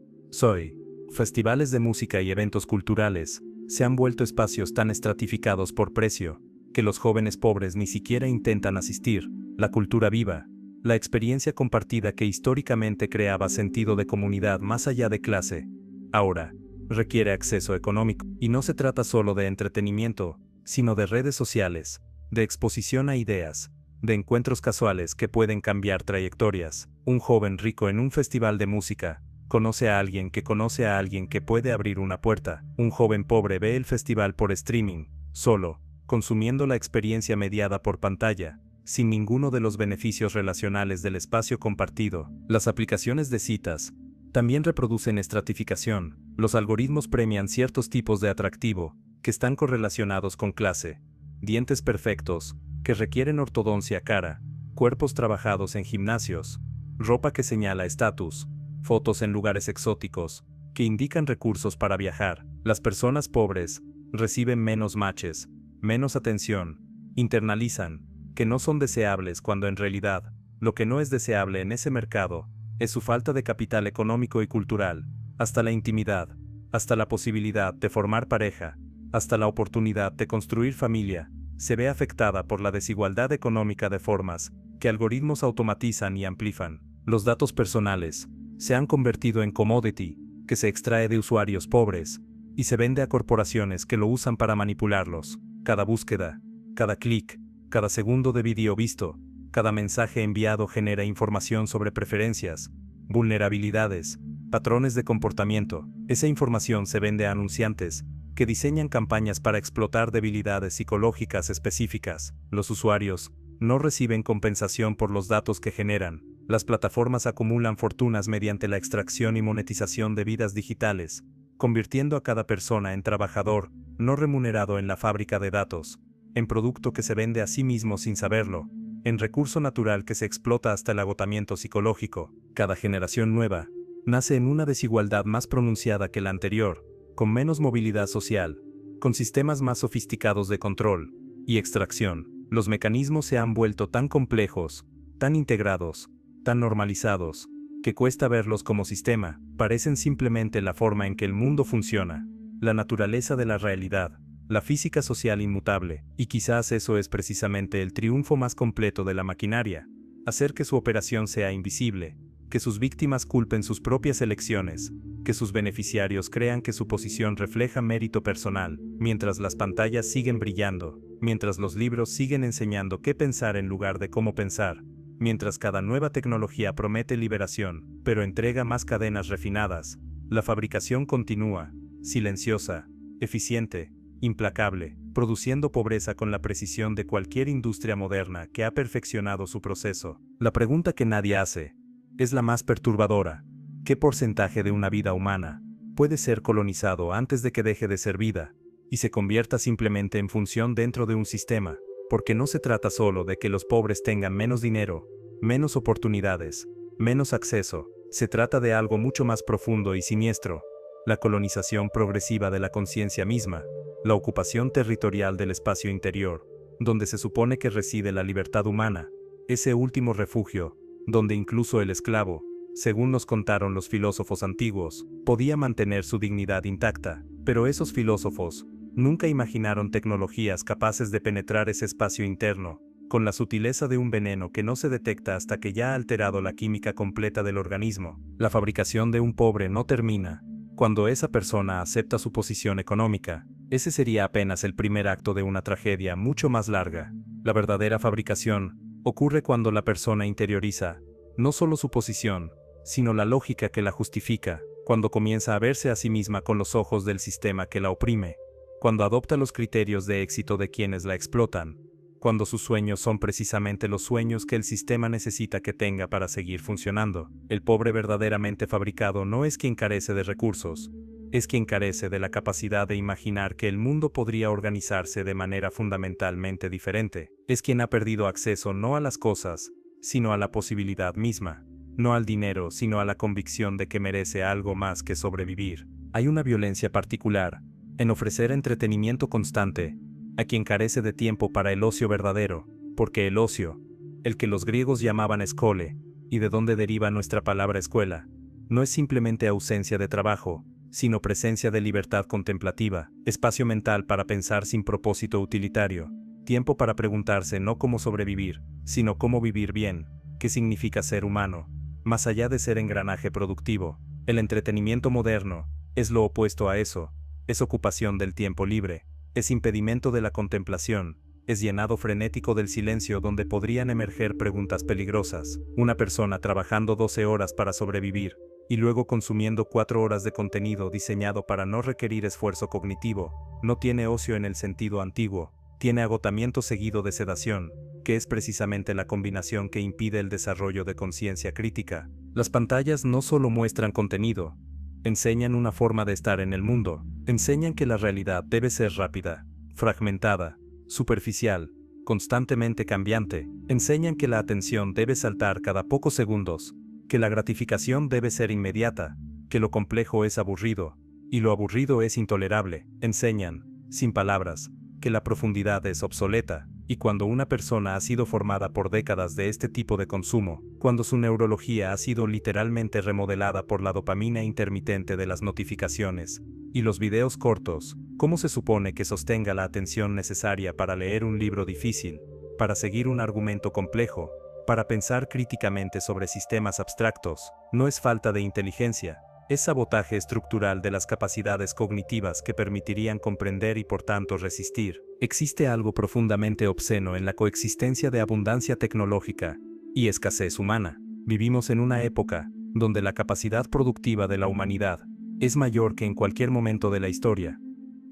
Festivales de música y eventos culturales se han vuelto espacios tan estratificados por precio, que los jóvenes pobres ni siquiera intentan asistir. La cultura viva, la experiencia compartida que históricamente creaba sentido de comunidad más allá de clase, ahora requiere acceso económico. Y no se trata solo de entretenimiento, sino de redes sociales, de exposición a ideas, de encuentros casuales que pueden cambiar trayectorias. Un joven rico en un festival de música conoce a alguien que conoce a alguien que puede abrir una puerta. Un joven pobre ve el festival por streaming, solo, consumiendo la experiencia mediada por pantalla, sin ninguno de los beneficios relacionales del espacio compartido. Las aplicaciones de citas también reproducen estratificación. Los algoritmos premian ciertos tipos de atractivo, que están correlacionados con clase. Dientes perfectos, que requieren ortodoncia cara, cuerpos trabajados en gimnasios, ropa que señala estatus, fotos en lugares exóticos, que indican recursos para viajar. Las personas pobres reciben menos matches, menos atención, internalizan que no son deseables cuando en realidad, lo que no es deseable en ese mercado es su falta de capital económico y cultural. Hasta la intimidad, hasta la posibilidad de formar pareja, hasta la oportunidad de construir familia, se ve afectada por la desigualdad económica de formas que algoritmos automatizan y amplifan. Los datos personales se han convertido en commodity, que se extrae de usuarios pobres y se vende a corporaciones que lo usan para manipularlos. Cada búsqueda, cada clic, cada segundo de vídeo visto, cada mensaje enviado genera información sobre preferencias, vulnerabilidades, patrones de comportamiento. Esa información se vende a anunciantes que diseñan campañas para explotar debilidades psicológicas específicas. Los usuarios no reciben compensación por los datos que generan. Las plataformas acumulan fortunas mediante la extracción y monetización de vidas digitales, convirtiendo a cada persona en trabajador no remunerado en la fábrica de datos, en producto que se vende a sí mismo sin saberlo, en recurso natural que se explota hasta el agotamiento psicológico. Cada generación nueva nace en una desigualdad más pronunciada que la anterior, con menos movilidad social, con sistemas más sofisticados de control y extracción. Los mecanismos se han vuelto tan complejos, tan integrados, tan normalizados, que cuesta verlos como sistema. Parecen simplemente la forma en que el mundo funciona, la naturaleza de la realidad, la física social inmutable. Y quizás eso es precisamente el triunfo más completo de la maquinaria: hacer que su operación sea invisible, que sus víctimas culpen sus propias elecciones, que sus beneficiarios crean que su posición refleja mérito personal, mientras las pantallas siguen brillando, mientras los libros siguen enseñando qué pensar en lugar de cómo pensar, mientras cada nueva tecnología promete liberación, pero entrega más cadenas refinadas. La fabricación continúa, silenciosa, eficiente, implacable, produciendo pobreza con la precisión de cualquier industria moderna que ha perfeccionado su proceso. La pregunta que nadie hace es la más perturbadora: ¿qué porcentaje de una vida humana puede ser colonizado antes de que deje de ser vida y se convierta simplemente en función dentro de un sistema? Porque no se trata solo de que los pobres tengan menos dinero, menos oportunidades, menos acceso. Se trata de algo mucho más profundo y siniestro: la colonización progresiva de la conciencia misma, la ocupación territorial del espacio interior, donde se supone que reside la libertad humana, ese último refugio, donde incluso el esclavo, según nos contaron los filósofos antiguos, podía mantener su dignidad intacta. Pero esos filósofos nunca imaginaron tecnologías capaces de penetrar ese espacio interno, con la sutileza de un veneno que no se detecta hasta que ya ha alterado la química completa del organismo. La fabricación de un pobre no termina Cuando esa persona acepta su posición económica, ese sería apenas el primer acto de una tragedia mucho más larga. La verdadera fabricación ocurre cuando la persona interioriza no solo su posición, sino la lógica que la justifica, cuando comienza a verse a sí misma con los ojos del sistema que la oprime, cuando adopta los criterios de éxito de quienes la explotan, cuando sus sueños son precisamente los sueños que el sistema necesita que tenga para seguir funcionando. El pobre verdaderamente fabricado no es quien carece de recursos, es quien carece de la capacidad de imaginar que el mundo podría organizarse de manera fundamentalmente diferente. Es quien ha perdido acceso no a las cosas, sino a la posibilidad misma. No al dinero, sino a la convicción de que merece algo más que sobrevivir. Hay una violencia particular en ofrecer entretenimiento constante a quien carece de tiempo para el ocio verdadero, porque el ocio, el que los griegos llamaban skole, y de donde deriva nuestra palabra escuela, no es simplemente ausencia de trabajo, sino presencia de libertad contemplativa, espacio mental para pensar sin propósito utilitario, tiempo para preguntarse no cómo sobrevivir, sino cómo vivir bien, qué significa ser humano, más allá de ser engranaje productivo. El entretenimiento moderno es lo opuesto a eso, es ocupación del tiempo libre, es impedimento de la contemplación, es llenado frenético del silencio donde podrían emerger preguntas peligrosas. Una persona trabajando 12 horas para sobrevivir, y luego consumiendo 4 horas de contenido diseñado para no requerir esfuerzo cognitivo, no tiene ocio en el sentido antiguo, tiene agotamiento seguido de sedación, que es precisamente la combinación que impide el desarrollo de conciencia crítica. Las pantallas no solo muestran contenido, enseñan una forma de estar en el mundo, enseñan que la realidad debe ser rápida, fragmentada, superficial, constantemente cambiante, enseñan que la atención debe saltar cada pocos segundos, que la gratificación debe ser inmediata, que lo complejo es aburrido, y lo aburrido es intolerable, enseñan, sin palabras, que la profundidad es obsoleta, y cuando una persona ha sido formada por décadas de este tipo de consumo, cuando su neurología ha sido literalmente remodelada por la dopamina intermitente de las notificaciones y los videos cortos, ¿cómo se supone que sostenga la atención necesaria para leer un libro difícil, para seguir un argumento complejo, para pensar críticamente sobre sistemas abstractos? No es falta de inteligencia, es sabotaje estructural de las capacidades cognitivas que permitirían comprender y por tanto resistir. Existe algo profundamente obsceno en la coexistencia de abundancia tecnológica y escasez humana. Vivimos en una época donde la capacidad productiva de la humanidad es mayor que en cualquier momento de la historia,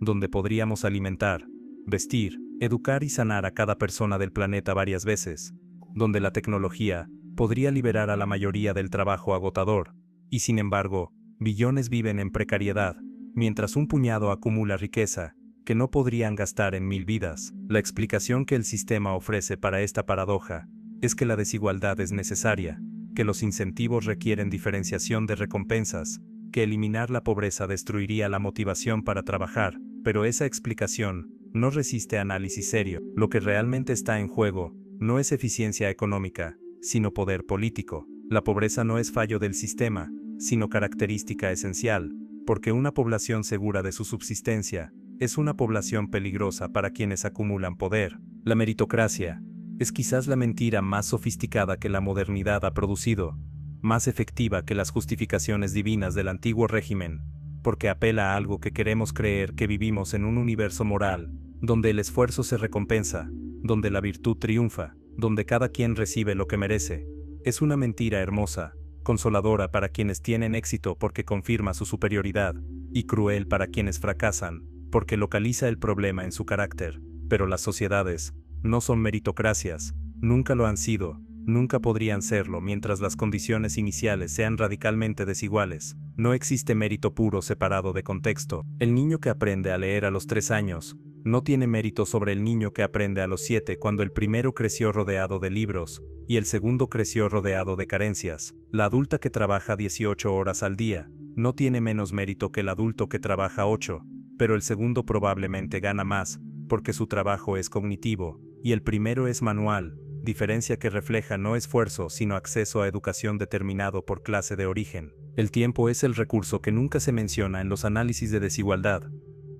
donde podríamos alimentar, vestir, educar y sanar a cada persona del planeta varias veces, donde la tecnología podría liberar a la mayoría del trabajo agotador, y sin embargo, billones viven en precariedad, mientras un puñado acumula riqueza que no podrían gastar en 1000 vidas. La explicación que el sistema ofrece para esta paradoja es que la desigualdad es necesaria, que los incentivos requieren diferenciación de recompensas, que eliminar la pobreza destruiría la motivación para trabajar, pero esa explicación no resiste análisis serio. Lo que realmente está en juego no es eficiencia económica, sino poder político. La pobreza no es fallo del sistema, sino característica esencial, porque una población segura de su subsistencia es una población peligrosa para quienes acumulan poder. La meritocracia es quizás la mentira más sofisticada que la modernidad ha producido, más efectiva que las justificaciones divinas del antiguo régimen, porque apela a algo que queremos creer, que vivimos en un universo moral, donde el esfuerzo se recompensa, donde la virtud triunfa, donde cada quien recibe lo que merece. Es una mentira hermosa, consoladora para quienes tienen éxito porque confirma su superioridad, y cruel para quienes fracasan, porque localiza el problema en su carácter. Pero las sociedades no son meritocracias, nunca lo han sido, nunca podrían serlo mientras las condiciones iniciales sean radicalmente desiguales. No existe mérito puro separado de contexto. El niño que aprende a leer a los 3 años no tiene mérito sobre el niño que aprende a los 7 cuando el primero creció rodeado de libros y el segundo creció rodeado de carencias. La adulta que trabaja 18 horas al día no tiene menos mérito que el adulto que trabaja 8, pero el segundo probablemente gana más, porque su trabajo es cognitivo, y el primero es manual, diferencia que refleja no esfuerzo sino acceso a educación determinado por clase de origen. El tiempo es el recurso que nunca se menciona en los análisis de desigualdad,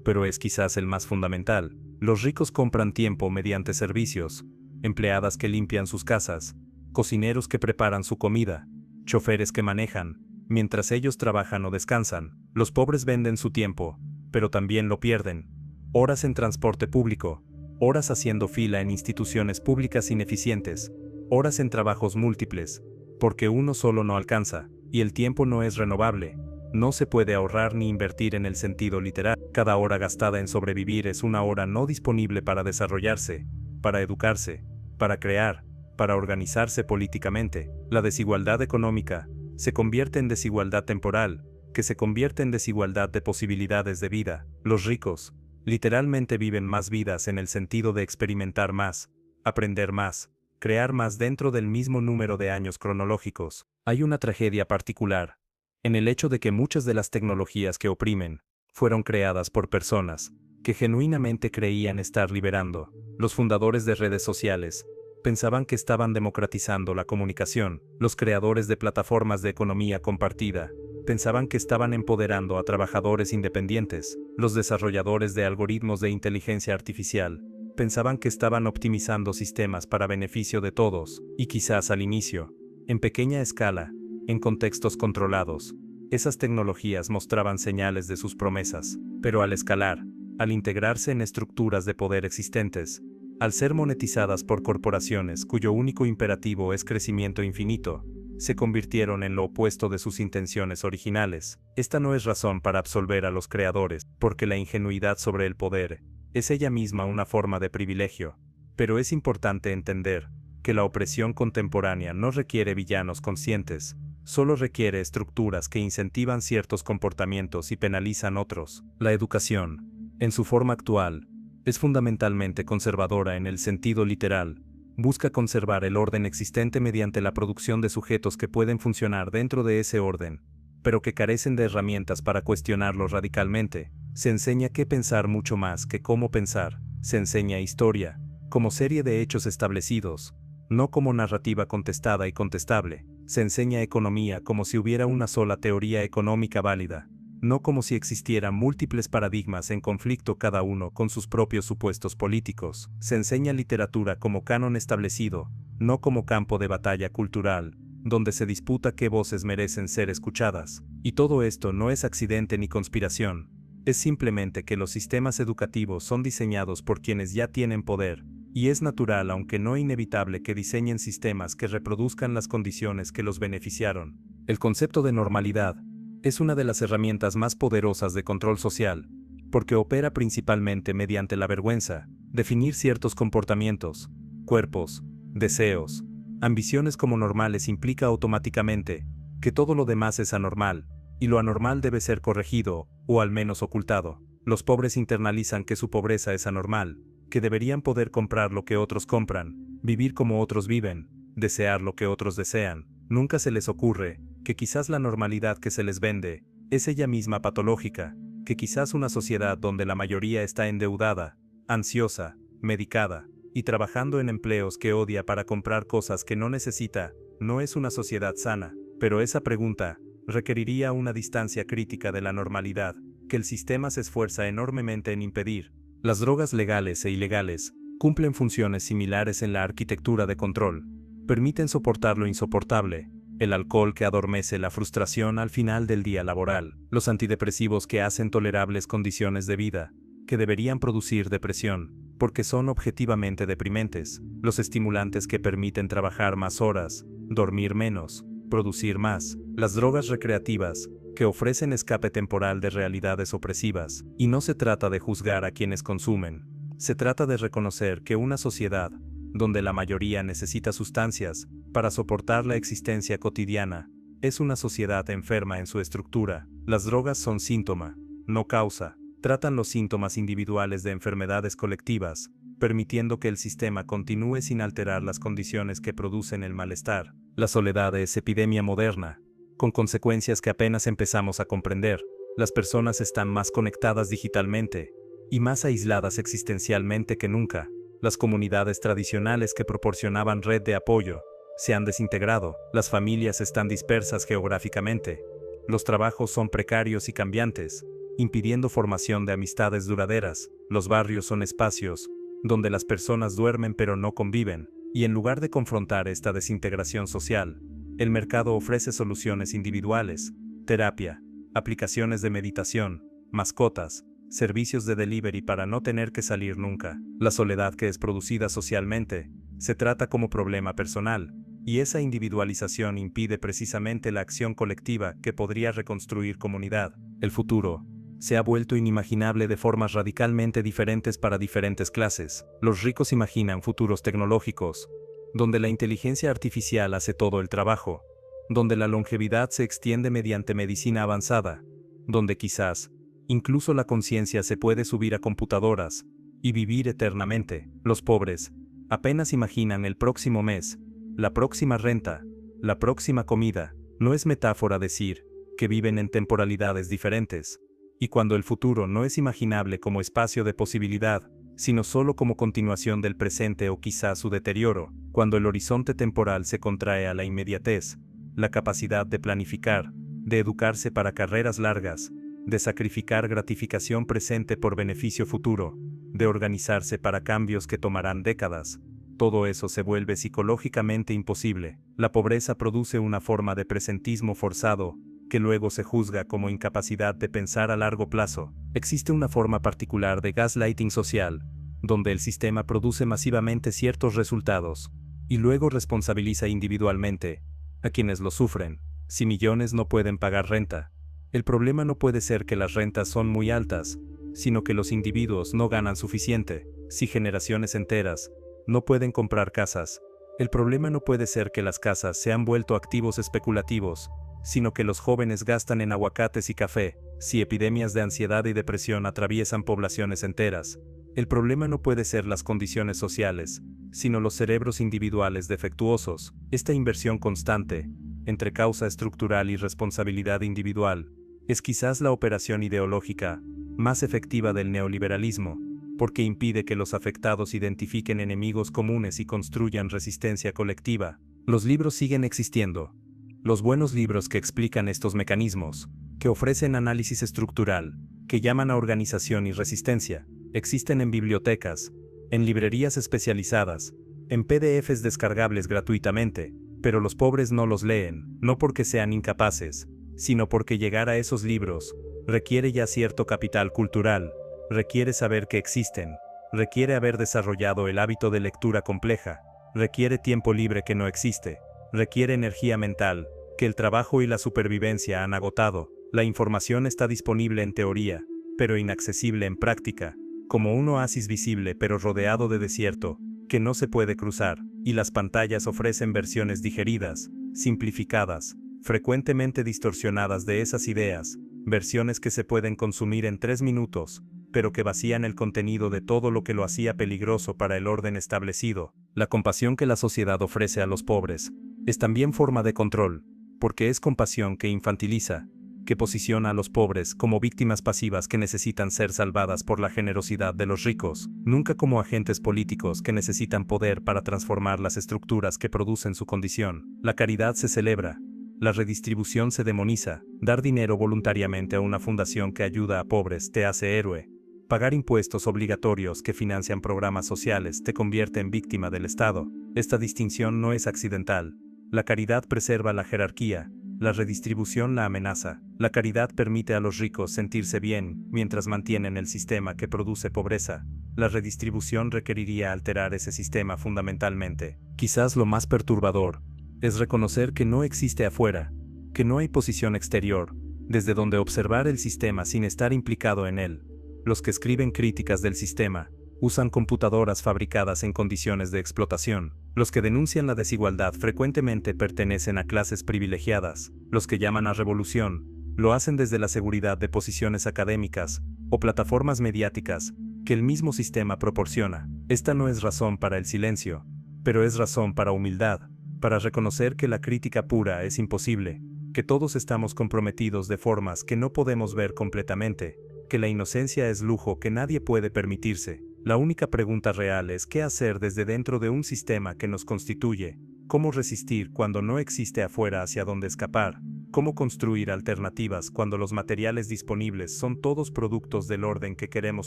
pero es quizás el más fundamental. Los ricos compran tiempo mediante servicios, empleadas que limpian sus casas, cocineros que preparan su comida, choferes que manejan, mientras ellos trabajan o descansan. Los pobres venden su tiempo, pero también lo pierden. Horas en transporte público, horas haciendo fila en instituciones públicas ineficientes, horas en trabajos múltiples, porque uno solo no alcanza, y el tiempo no es renovable. No se puede ahorrar ni invertir en el sentido literal. Cada hora gastada en sobrevivir es una hora no disponible para desarrollarse, para educarse, para crear, para organizarse políticamente. La desigualdad económica se convierte en desigualdad temporal, que se convierte en desigualdad de posibilidades de vida. Los ricos, literalmente viven más vidas en el sentido de experimentar más, aprender más, crear más dentro del mismo número de años cronológicos. Hay una tragedia particular en el hecho de que muchas de las tecnologías que oprimen fueron creadas por personas que genuinamente creían estar liberando. Los fundadores de redes sociales pensaban que estaban democratizando la comunicación. Los creadores de plataformas de economía compartida pensaban que estaban empoderando a trabajadores independientes. Los desarrolladores de algoritmos de inteligencia artificial pensaban que estaban optimizando sistemas para beneficio de todos, y quizás al inicio, en pequeña escala, en contextos controlados, esas tecnologías mostraban señales de sus promesas, pero al escalar, al integrarse en estructuras de poder existentes, al ser monetizadas por corporaciones cuyo único imperativo es crecimiento infinito, se convirtieron en lo opuesto de sus intenciones originales. Esta no es razón para absolver a los creadores, porque la ingenuidad sobre el poder es ella misma una forma de privilegio, pero es importante entender que la opresión contemporánea no requiere villanos conscientes, solo requiere estructuras que incentivan ciertos comportamientos y penalizan otros. La educación, en su forma actual, es fundamentalmente conservadora en el sentido literal. Busca conservar el orden existente mediante la producción de sujetos que pueden funcionar dentro de ese orden, pero que carecen de herramientas para cuestionarlo radicalmente. Se enseña qué pensar mucho más que cómo pensar. Se enseña historia, como serie de hechos establecidos, no como narrativa contestada y contestable. Se enseña economía como si hubiera una sola teoría económica válida, no como si existieran múltiples paradigmas en conflicto cada uno con sus propios supuestos políticos. Se enseña literatura como canon establecido, no como campo de batalla cultural, donde se disputa qué voces merecen ser escuchadas. Y todo esto no es accidente ni conspiración, es simplemente que los sistemas educativos son diseñados por quienes ya tienen poder, y es natural aunque no inevitable que diseñen sistemas que reproduzcan las condiciones que los beneficiaron. El concepto de normalidad es una de las herramientas más poderosas de control social, porque opera principalmente mediante la vergüenza. Definir ciertos comportamientos, cuerpos, deseos, ambiciones como normales implica automáticamente que todo lo demás es anormal, y lo anormal debe ser corregido, o al menos ocultado. Los pobres internalizan que su pobreza es anormal, que deberían poder comprar lo que otros compran, vivir como otros viven, desear lo que otros desean. Nunca se les ocurre que quizás la normalidad que se les vende es ella misma patológica, que quizás una sociedad donde la mayoría está endeudada, ansiosa, medicada, y trabajando en empleos que odia para comprar cosas que no necesita, no es una sociedad sana. Pero esa pregunta requeriría una distancia crítica de la normalidad, que el sistema se esfuerza enormemente en impedir. Las drogas legales e ilegales cumplen funciones similares en la arquitectura de control. Permiten soportar lo insoportable, el alcohol que adormece la frustración al final del día laboral, los antidepresivos que hacen tolerables condiciones de vida, que deberían producir depresión, porque son objetivamente deprimentes, los estimulantes que permiten trabajar más horas, dormir menos, producir más, las drogas recreativas, que ofrecen escape temporal de realidades opresivas. Y no se trata de juzgar a quienes consumen, se trata de reconocer que una sociedad, donde la mayoría necesita sustancias para soportar la existencia cotidiana, es una sociedad enferma en su estructura. Las drogas son síntoma, no causa. Tratan los síntomas individuales de enfermedades colectivas, permitiendo que el sistema continúe sin alterar las condiciones que producen el malestar. La soledad es epidemia moderna, con consecuencias que apenas empezamos a comprender. Las personas están más conectadas digitalmente y más aisladas existencialmente que nunca. Las comunidades tradicionales que proporcionaban red de apoyo se han desintegrado. Las familias están dispersas geográficamente. Los trabajos son precarios y cambiantes, impidiendo formación de amistades duraderas. Los barrios son espacios donde las personas duermen pero no conviven, y en lugar de confrontar esta desintegración social, el mercado ofrece soluciones individuales, terapia, aplicaciones de meditación, mascotas, servicios de delivery para no tener que salir nunca. La soledad que es producida socialmente se trata como problema personal, y esa individualización impide precisamente la acción colectiva que podría reconstruir comunidad. El futuro se ha vuelto inimaginable de formas radicalmente diferentes para diferentes clases. Los ricos imaginan futuros tecnológicos, donde la inteligencia artificial hace todo el trabajo, donde la longevidad se extiende mediante medicina avanzada, donde quizás incluso la conciencia se puede subir a computadoras y vivir eternamente. Los pobres apenas imaginan el próximo mes, la próxima renta, la próxima comida. No es metáfora decir que viven en temporalidades diferentes. Y cuando el futuro no es imaginable como espacio de posibilidad, sino solo como continuación del presente o quizás su deterioro, cuando el horizonte temporal se contrae a la inmediatez, la capacidad de planificar, de educarse para carreras largas, de sacrificar gratificación presente por beneficio futuro, de organizarse para cambios que tomarán décadas, todo eso se vuelve psicológicamente imposible. La pobreza produce una forma de presentismo forzado, que luego se juzga como incapacidad de pensar a largo plazo. Existe una forma particular de gaslighting social, donde el sistema produce masivamente ciertos resultados, y luego responsabiliza individualmente a quienes lo sufren. Si millones no pueden pagar renta, el problema no puede ser que las rentas son muy altas, sino que los individuos no ganan suficiente. Si generaciones enteras no pueden comprar casas, el problema no puede ser que las casas se han vuelto activos especulativos, sino que los jóvenes gastan en aguacates y café. Si epidemias de ansiedad y depresión atraviesan poblaciones enteras, el problema no puede ser las condiciones sociales, sino los cerebros individuales defectuosos. Esta inversión constante entre causa estructural y responsabilidad individual es quizás la operación ideológica más efectiva del neoliberalismo, porque impide que los afectados identifiquen enemigos comunes y construyan resistencia colectiva. Los libros siguen existiendo. Los buenos libros que explican estos mecanismos, que ofrecen análisis estructural, que llaman a organización y resistencia, existen en bibliotecas, en librerías especializadas, en PDFs descargables gratuitamente, pero los pobres no los leen, no porque sean incapaces, sino porque llegar a esos libros requiere ya cierto capital cultural, requiere saber que existen, requiere haber desarrollado el hábito de lectura compleja, requiere tiempo libre que no existe, requiere energía mental, que el trabajo y la supervivencia han agotado. La información está disponible en teoría, pero inaccesible en práctica, como un oasis visible pero rodeado de desierto, que no se puede cruzar, y las pantallas ofrecen versiones digeridas, simplificadas, frecuentemente distorsionadas de esas ideas, versiones que se pueden consumir en 3 minutos, pero que vacían el contenido de todo lo que lo hacía peligroso para el orden establecido. La compasión que la sociedad ofrece a los pobres es también forma de control, porque es compasión que infantiliza, que posiciona a los pobres como víctimas pasivas que necesitan ser salvadas por la generosidad de los ricos, nunca como agentes políticos que necesitan poder para transformar las estructuras que producen su condición. La caridad se celebra, la redistribución se demoniza. Dar dinero voluntariamente a una fundación que ayuda a pobres te hace héroe. Pagar impuestos obligatorios que financian programas sociales te convierte en víctima del Estado. Esta distinción no es accidental. La caridad preserva la jerarquía, la redistribución la amenaza. La caridad permite a los ricos sentirse bien mientras mantienen el sistema que produce pobreza. La redistribución requeriría alterar ese sistema fundamentalmente. Quizás lo más perturbador es reconocer que no existe afuera, que no hay posición exterior, desde donde observar el sistema sin estar implicado en él. Los que escriben críticas del sistema usan computadoras fabricadas en condiciones de explotación. Los que denuncian la desigualdad frecuentemente pertenecen a clases privilegiadas. Los que llaman a revolución lo hacen desde la seguridad de posiciones académicas o plataformas mediáticas que el mismo sistema proporciona. Esta no es razón para el silencio, pero es razón para humildad, para reconocer que la crítica pura es imposible, que todos estamos comprometidos de formas que no podemos ver completamente, que la inocencia es lujo que nadie puede permitirse. La única pregunta real es qué hacer desde dentro de un sistema que nos constituye, cómo resistir cuando no existe afuera hacia dónde escapar, cómo construir alternativas cuando los materiales disponibles son todos productos del orden que queremos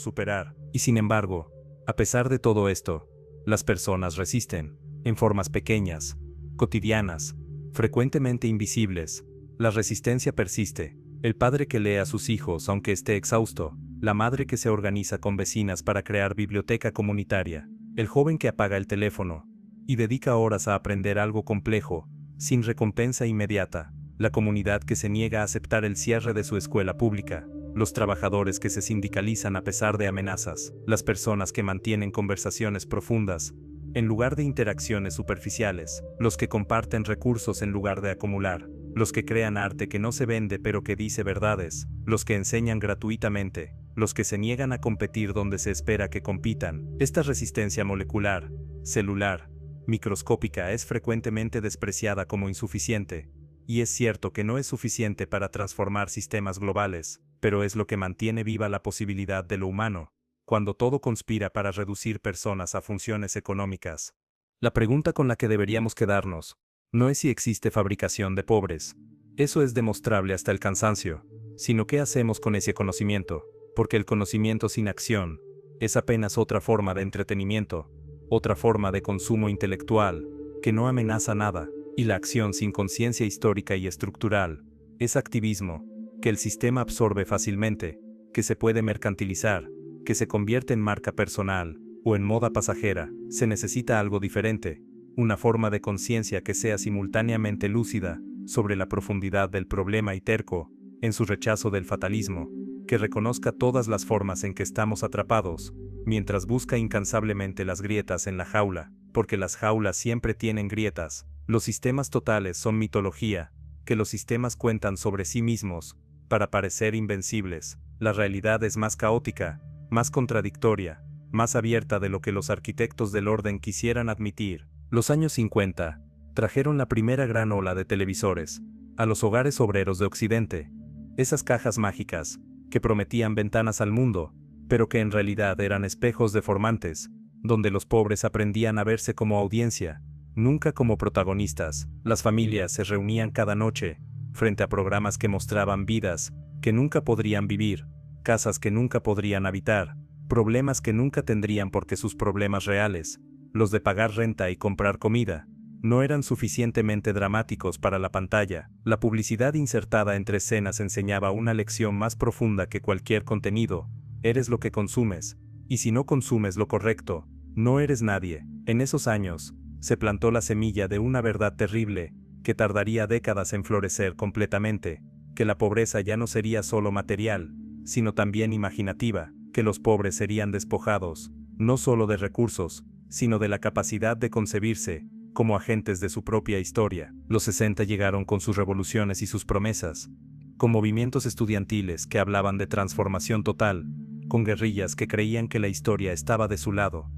superar. Y sin embargo, a pesar de todo esto, las personas resisten, en formas pequeñas, cotidianas, frecuentemente invisibles. La resistencia persiste, El padre que lee a sus hijos aunque esté exhausto, la madre que se organiza con vecinas para crear biblioteca comunitaria, el joven que apaga el teléfono y dedica horas a aprender algo complejo, sin recompensa inmediata, la comunidad que se niega a aceptar el cierre de su escuela pública, los trabajadores que se sindicalizan a pesar de amenazas, las personas que mantienen conversaciones profundas, en lugar de interacciones superficiales, los que comparten recursos en lugar de acumular, los que crean arte que no se vende pero que dice verdades, los que enseñan gratuitamente, los que se niegan a competir donde se espera que compitan. Esta resistencia molecular, celular, microscópica es frecuentemente despreciada como insuficiente, y es cierto que no es suficiente para transformar sistemas globales, pero es lo que mantiene viva la posibilidad de lo humano, cuando todo conspira para reducir personas a funciones económicas. La pregunta con la que deberíamos quedarnos no es si existe fabricación de pobres, eso es demostrable hasta el cansancio, sino qué hacemos con ese conocimiento, porque el conocimiento sin acción es apenas otra forma de entretenimiento, otra forma de consumo intelectual, que no amenaza nada, y la acción sin conciencia histórica y estructural es activismo, que el sistema absorbe fácilmente, que se puede mercantilizar, que se convierte en marca personal, o en moda pasajera. Se necesita algo diferente, una forma de conciencia que sea simultáneamente lúcida sobre la profundidad del problema y terco, en su rechazo del fatalismo, que reconozca todas las formas en que estamos atrapados, mientras busca incansablemente las grietas en la jaula, porque las jaulas siempre tienen grietas. Los sistemas totales son mitología, que los sistemas cuentan sobre sí mismos, para parecer invencibles. La realidad es más caótica, más contradictoria, más abierta de lo que los arquitectos del orden quisieran admitir. Los años 50 trajeron la primera gran ola de televisores a los hogares obreros de Occidente. Esas cajas mágicas, que prometían ventanas al mundo, pero que en realidad eran espejos deformantes, donde los pobres aprendían a verse como audiencia, nunca como protagonistas. Las familias se reunían cada noche, frente a programas que mostraban vidas que nunca podrían vivir, casas que nunca podrían habitar, problemas que nunca tendrían porque sus problemas reales, los de pagar renta y comprar comida, no eran suficientemente dramáticos para la pantalla. La publicidad insertada entre escenas enseñaba una lección más profunda que cualquier contenido: eres lo que consumes, y si no consumes lo correcto, no eres nadie. En esos años, se plantó la semilla de una verdad terrible, que tardaría décadas en florecer completamente, que la pobreza ya no sería solo material, sino también imaginativa, que los pobres serían despojados, no solo de recursos, sino de la capacidad de concebirse como agentes de su propia historia. Los 60 llegaron con sus revoluciones y sus promesas, con movimientos estudiantiles que hablaban de transformación total, con guerrillas que creían que la historia estaba de su lado,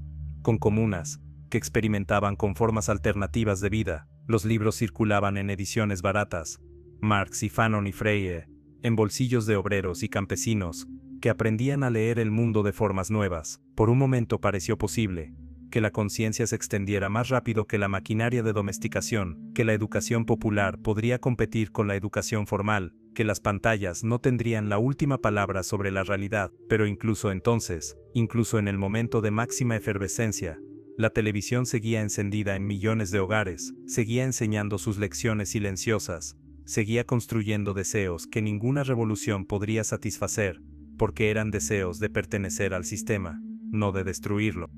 con comunas que experimentaban con formas alternativas de vida. Los libros circulaban en ediciones baratas, Marx y Fanon y Freire, en bolsillos de obreros y campesinos, que aprendían a leer el mundo de formas nuevas. Por un momento pareció posible que la conciencia se extendiera más rápido que la maquinaria de domesticación, que la educación popular podría competir con la educación formal, que las pantallas no tendrían la última palabra sobre la realidad. Pero incluso entonces, incluso en el momento de máxima efervescencia, la televisión seguía encendida en millones de hogares, seguía enseñando sus lecciones silenciosas, seguía construyendo deseos que ninguna revolución podría satisfacer, porque eran deseos de pertenecer al sistema, no de destruirlo.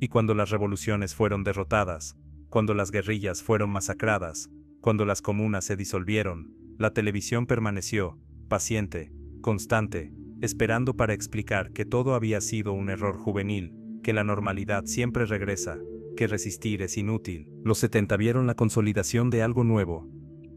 Y cuando las revoluciones fueron derrotadas, cuando las guerrillas fueron masacradas, cuando las comunas se disolvieron, la televisión permaneció, paciente, constante, esperando para explicar que todo había sido un error juvenil, que la normalidad siempre regresa, que resistir es inútil. Los 70 vieron la consolidación de algo nuevo: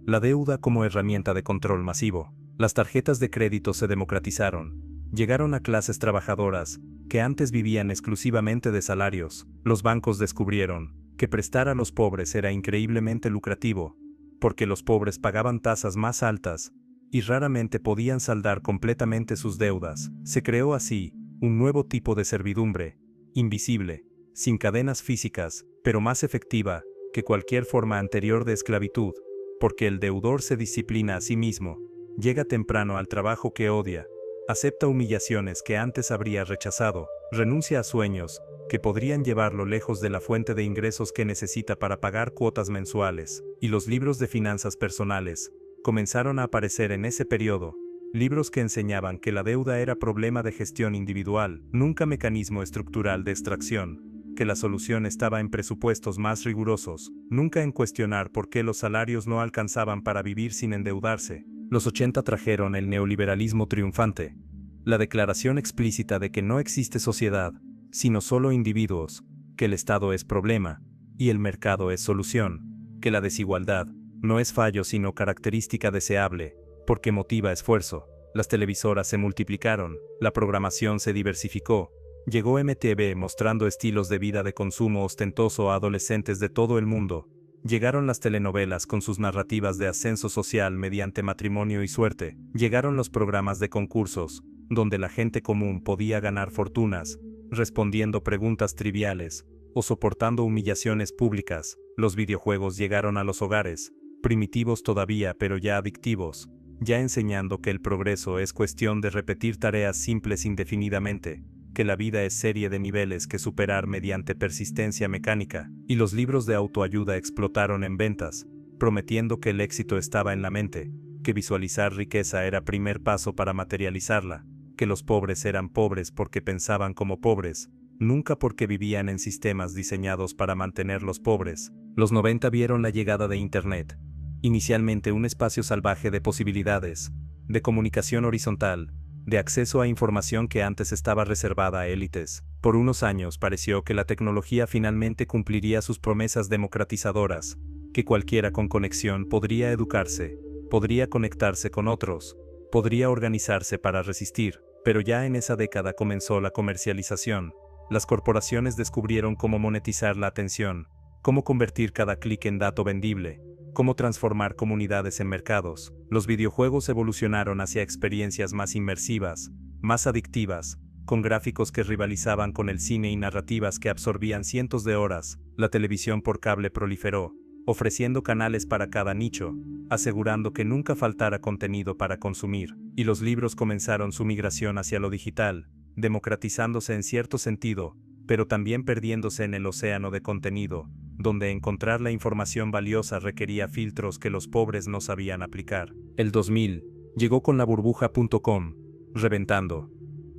la deuda como herramienta de control masivo. Las tarjetas de crédito se democratizaron, llegaron a clases trabajadoras que antes vivían exclusivamente de salarios. Los bancos descubrieron que prestar a los pobres era increíblemente lucrativo, porque los pobres pagaban tasas más altas y raramente podían saldar completamente sus deudas. Se creó así un nuevo tipo de servidumbre, invisible, sin cadenas físicas, pero más efectiva que cualquier forma anterior de esclavitud, porque el deudor se disciplina a sí mismo, llega temprano al trabajo que odia, acepta humillaciones que antes habría rechazado, renuncia a sueños que podrían llevarlo lejos de la fuente de ingresos que necesita para pagar cuotas mensuales, y los libros de finanzas personales Comenzaron a aparecer en ese periodo libros que enseñaban que la deuda era problema de gestión individual, nunca mecanismo estructural de extracción, que la solución estaba en presupuestos más rigurosos, nunca en cuestionar por qué los salarios no alcanzaban para vivir sin endeudarse. Los 80 trajeron el neoliberalismo triunfante, la declaración explícita de que no existe sociedad, sino solo individuos, que el Estado es problema, y el mercado es solución, que la desigualdad no es fallo sino característica deseable, porque motiva esfuerzo. Las televisoras se multiplicaron, la programación se diversificó, llegó MTV mostrando estilos de vida de consumo ostentoso a adolescentes de todo el mundo, llegaron las telenovelas con sus narrativas de ascenso social mediante matrimonio y suerte, llegaron los programas de concursos, donde la gente común podía ganar fortunas, respondiendo preguntas triviales, o soportando humillaciones públicas. Los videojuegos llegaron a los hogares, primitivos todavía pero ya adictivos, ya enseñando que el progreso es cuestión de repetir tareas simples indefinidamente, que la vida es serie de niveles que superar mediante persistencia mecánica, y los libros de autoayuda explotaron en ventas, prometiendo que el éxito estaba en la mente, que visualizar riqueza era primer paso para materializarla, que los pobres eran pobres porque pensaban como pobres, nunca porque vivían en sistemas diseñados para mantenerlos pobres. Los 90 vieron la llegada de Internet, inicialmente un espacio salvaje de posibilidades, de comunicación horizontal, de acceso a información que antes estaba reservada a élites. Por unos años pareció que la tecnología finalmente cumpliría sus promesas democratizadoras, que cualquiera con conexión podría educarse, podría conectarse con otros, podría organizarse para resistir, pero ya en esa década comenzó la comercialización. Las corporaciones descubrieron cómo monetizar la atención, cómo convertir cada clic en dato vendible, cómo transformar comunidades en mercados. Los videojuegos evolucionaron hacia experiencias más inmersivas, más adictivas, con gráficos que rivalizaban con el cine y narrativas que absorbían cientos de horas. La televisión por cable proliferó, ofreciendo canales para cada nicho, asegurando que nunca faltara contenido para consumir, y los libros comenzaron su migración hacia lo digital, democratizándose en cierto sentido, pero también perdiéndose en el océano de contenido, donde encontrar la información valiosa requería filtros que los pobres no sabían aplicar. El 2000 llegó con la burbuja.com, reventando,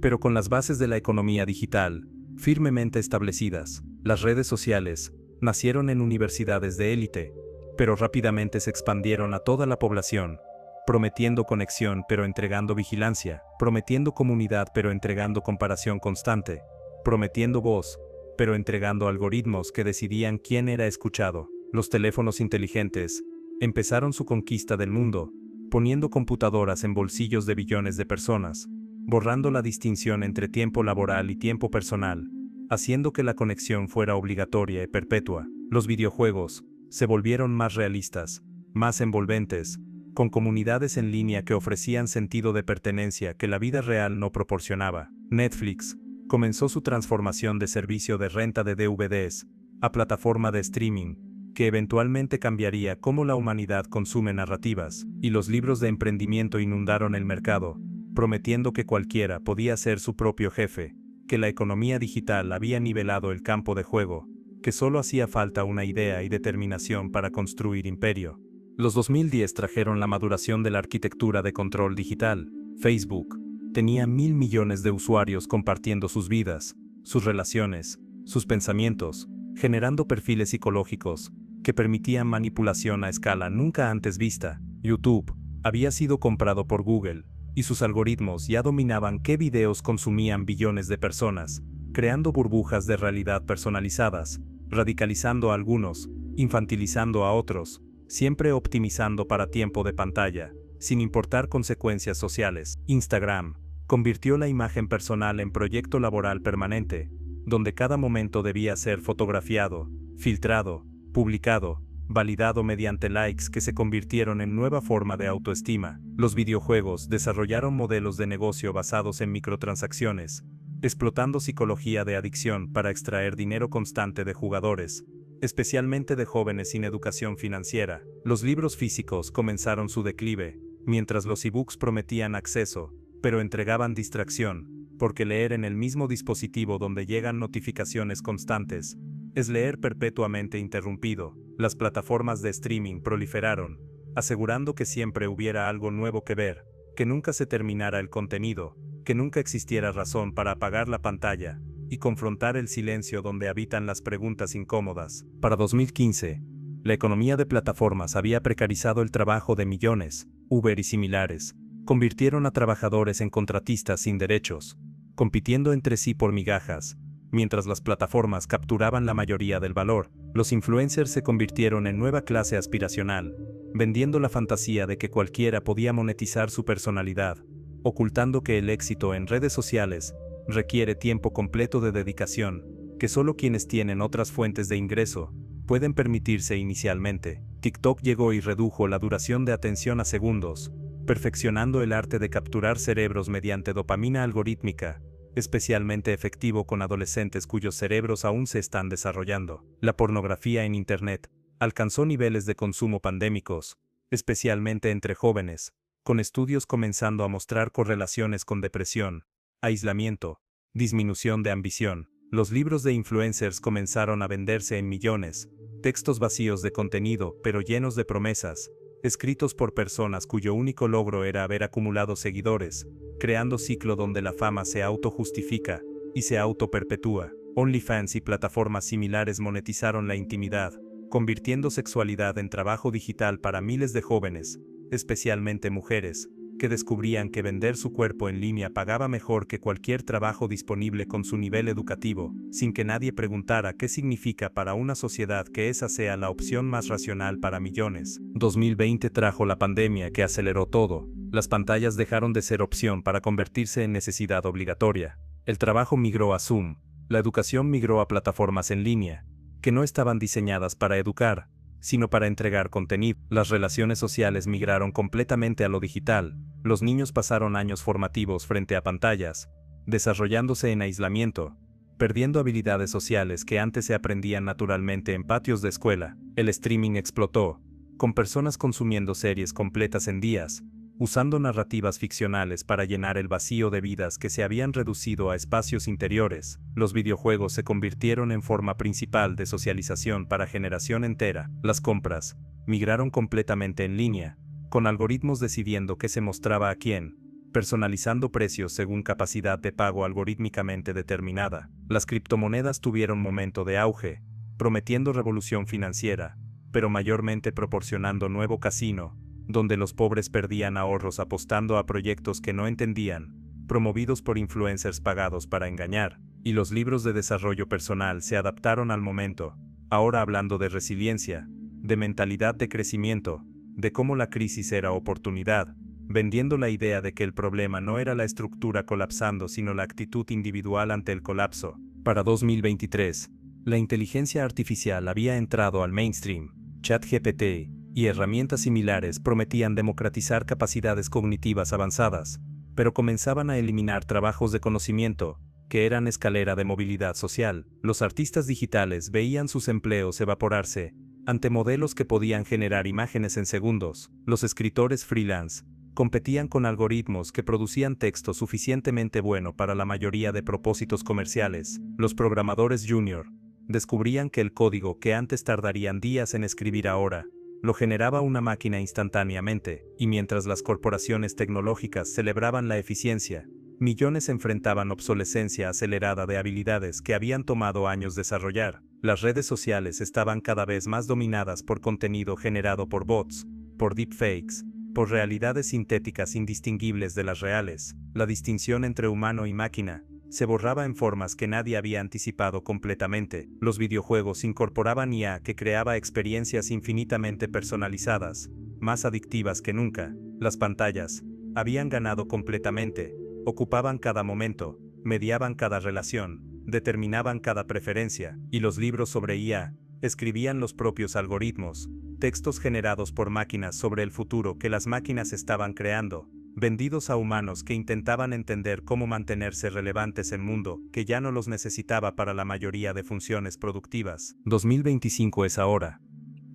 pero con las bases de la economía digital firmemente establecidas. Las redes sociales nacieron en universidades de élite, pero rápidamente se expandieron a toda la población, prometiendo conexión pero entregando vigilancia, prometiendo comunidad pero entregando comparación constante, prometiendo voz, pero entregando algoritmos que decidían quién era escuchado. Los teléfonos inteligentes empezaron su conquista del mundo, poniendo computadoras en bolsillos de billones de personas, borrando la distinción entre tiempo laboral y tiempo personal, haciendo que la conexión fuera obligatoria y perpetua. Los videojuegos se volvieron más realistas, más envolventes, con comunidades en línea que ofrecían sentido de pertenencia que la vida real no proporcionaba. Netflix comenzó su transformación de servicio de renta de DVDs a plataforma de streaming, que eventualmente cambiaría cómo la humanidad consume narrativas, y los libros de emprendimiento inundaron el mercado, prometiendo que cualquiera podía ser su propio jefe, que la economía digital había nivelado el campo de juego, que solo hacía falta una idea y determinación para construir imperio. Los 2010 trajeron la maduración de la arquitectura de control digital. Facebook tenía 1.000 millones de usuarios compartiendo sus vidas, sus relaciones, sus pensamientos, generando perfiles psicológicos que permitían manipulación a escala nunca antes vista. YouTube había sido comprado por Google, y sus algoritmos ya dominaban qué videos consumían billones de personas, creando burbujas de realidad personalizadas, radicalizando a algunos, infantilizando a otros, siempre optimizando para tiempo de pantalla, sin importar consecuencias sociales. Instagram convirtió la imagen personal en proyecto laboral permanente, donde cada momento debía ser fotografiado, filtrado, publicado, validado mediante likes que se convirtieron en nueva forma de autoestima. Los videojuegos desarrollaron modelos de negocio basados en microtransacciones, explotando psicología de adicción para extraer dinero constante de jugadores, especialmente de jóvenes sin educación financiera. Los libros físicos comenzaron su declive, mientras los ebooks prometían acceso, pero entregaban distracción, porque leer en el mismo dispositivo donde llegan notificaciones constantes es leer perpetuamente interrumpido. Las plataformas de streaming proliferaron, asegurando que siempre hubiera algo nuevo que ver, que nunca se terminara el contenido, que nunca existiera razón para apagar la pantalla y confrontar el silencio donde habitan las preguntas incómodas. Para 2015, la economía de plataformas había precarizado el trabajo de millones. Uber y similares convirtieron a trabajadores en contratistas sin derechos, compitiendo entre sí por migajas. Mientras las plataformas capturaban la mayoría del valor, los influencers se convirtieron en nueva clase aspiracional, vendiendo la fantasía de que cualquiera podía monetizar su personalidad, ocultando que el éxito en redes sociales requiere tiempo completo de dedicación, que solo quienes tienen otras fuentes de ingreso pueden permitirse inicialmente. TikTok llegó y redujo la duración de atención a segundos, perfeccionando el arte de capturar cerebros mediante dopamina algorítmica, especialmente efectivo con adolescentes cuyos cerebros aún se están desarrollando. La pornografía en Internet alcanzó niveles de consumo pandémicos, especialmente entre jóvenes, con estudios comenzando a mostrar correlaciones con depresión, aislamiento, disminución de ambición. Los libros de influencers comenzaron a venderse en millones, textos vacíos de contenido pero llenos de promesas, escritos por personas cuyo único logro era haber acumulado seguidores, creando ciclo donde la fama se autojustifica y se autoperpetúa. OnlyFans y plataformas similares monetizaron la intimidad, convirtiendo sexualidad en trabajo digital para miles de jóvenes, especialmente mujeres, que descubrían que vender su cuerpo en línea pagaba mejor que cualquier trabajo disponible con su nivel educativo, sin que nadie preguntara qué significa para una sociedad que esa sea la opción más racional para millones. 2020 trajo la pandemia que aceleró todo. Las pantallas dejaron de ser opción para convertirse en necesidad obligatoria. El trabajo migró a Zoom, la educación migró a plataformas en línea, que no estaban diseñadas para educar, sino para entregar contenido. Las relaciones sociales migraron completamente a lo digital. Los niños pasaron años formativos frente a pantallas, desarrollándose en aislamiento, perdiendo habilidades sociales que antes se aprendían naturalmente en patios de escuela. El streaming explotó, con personas consumiendo series completas en días, usando narrativas ficcionales para llenar el vacío de vidas que se habían reducido a espacios interiores. Los videojuegos se convirtieron en forma principal de socialización para generación entera. Las compras migraron completamente en línea, con algoritmos decidiendo qué se mostraba a quién, personalizando precios según capacidad de pago algorítmicamente determinada. Las criptomonedas tuvieron momento de auge, prometiendo revolución financiera, pero mayormente proporcionando nuevo casino, donde los pobres perdían ahorros apostando a proyectos que no entendían, promovidos por influencers pagados para engañar, y los libros de desarrollo personal se adaptaron al momento, ahora hablando de resiliencia, de mentalidad de crecimiento, de cómo la crisis era oportunidad, vendiendo la idea de que el problema no era la estructura colapsando sino la actitud individual ante el colapso. Para 2023, la inteligencia artificial había entrado al mainstream. ChatGPT y herramientas similares prometían democratizar capacidades cognitivas avanzadas, pero comenzaban a eliminar trabajos de conocimiento, que eran escalera de movilidad social. Los artistas digitales veían sus empleos evaporarse ante modelos que podían generar imágenes en segundos. Los escritores freelance competían con algoritmos que producían texto suficientemente bueno para la mayoría de propósitos comerciales. Los programadores junior descubrían que el código que antes tardarían días en escribir ahora lo generaba una máquina instantáneamente, y mientras las corporaciones tecnológicas celebraban la eficiencia, millones enfrentaban obsolescencia acelerada de habilidades que habían tomado años desarrollar. Las redes sociales estaban cada vez más dominadas por contenido generado por bots, por deepfakes, por realidades sintéticas indistinguibles de las reales. La distinción entre humano y máquina se borraba en formas que nadie había anticipado completamente. Los videojuegos incorporaban IA que creaba experiencias infinitamente personalizadas, más adictivas que nunca. Las pantallas habían ganado completamente, ocupaban cada momento, mediaban cada relación, determinaban cada preferencia, y los libros sobre IA escribían los propios algoritmos, textos generados por máquinas sobre el futuro que las máquinas estaban creando, vendidos a humanos que intentaban entender cómo mantenerse relevantes en un mundo que ya no los necesitaba para la mayoría de funciones productivas. 2025 es ahora.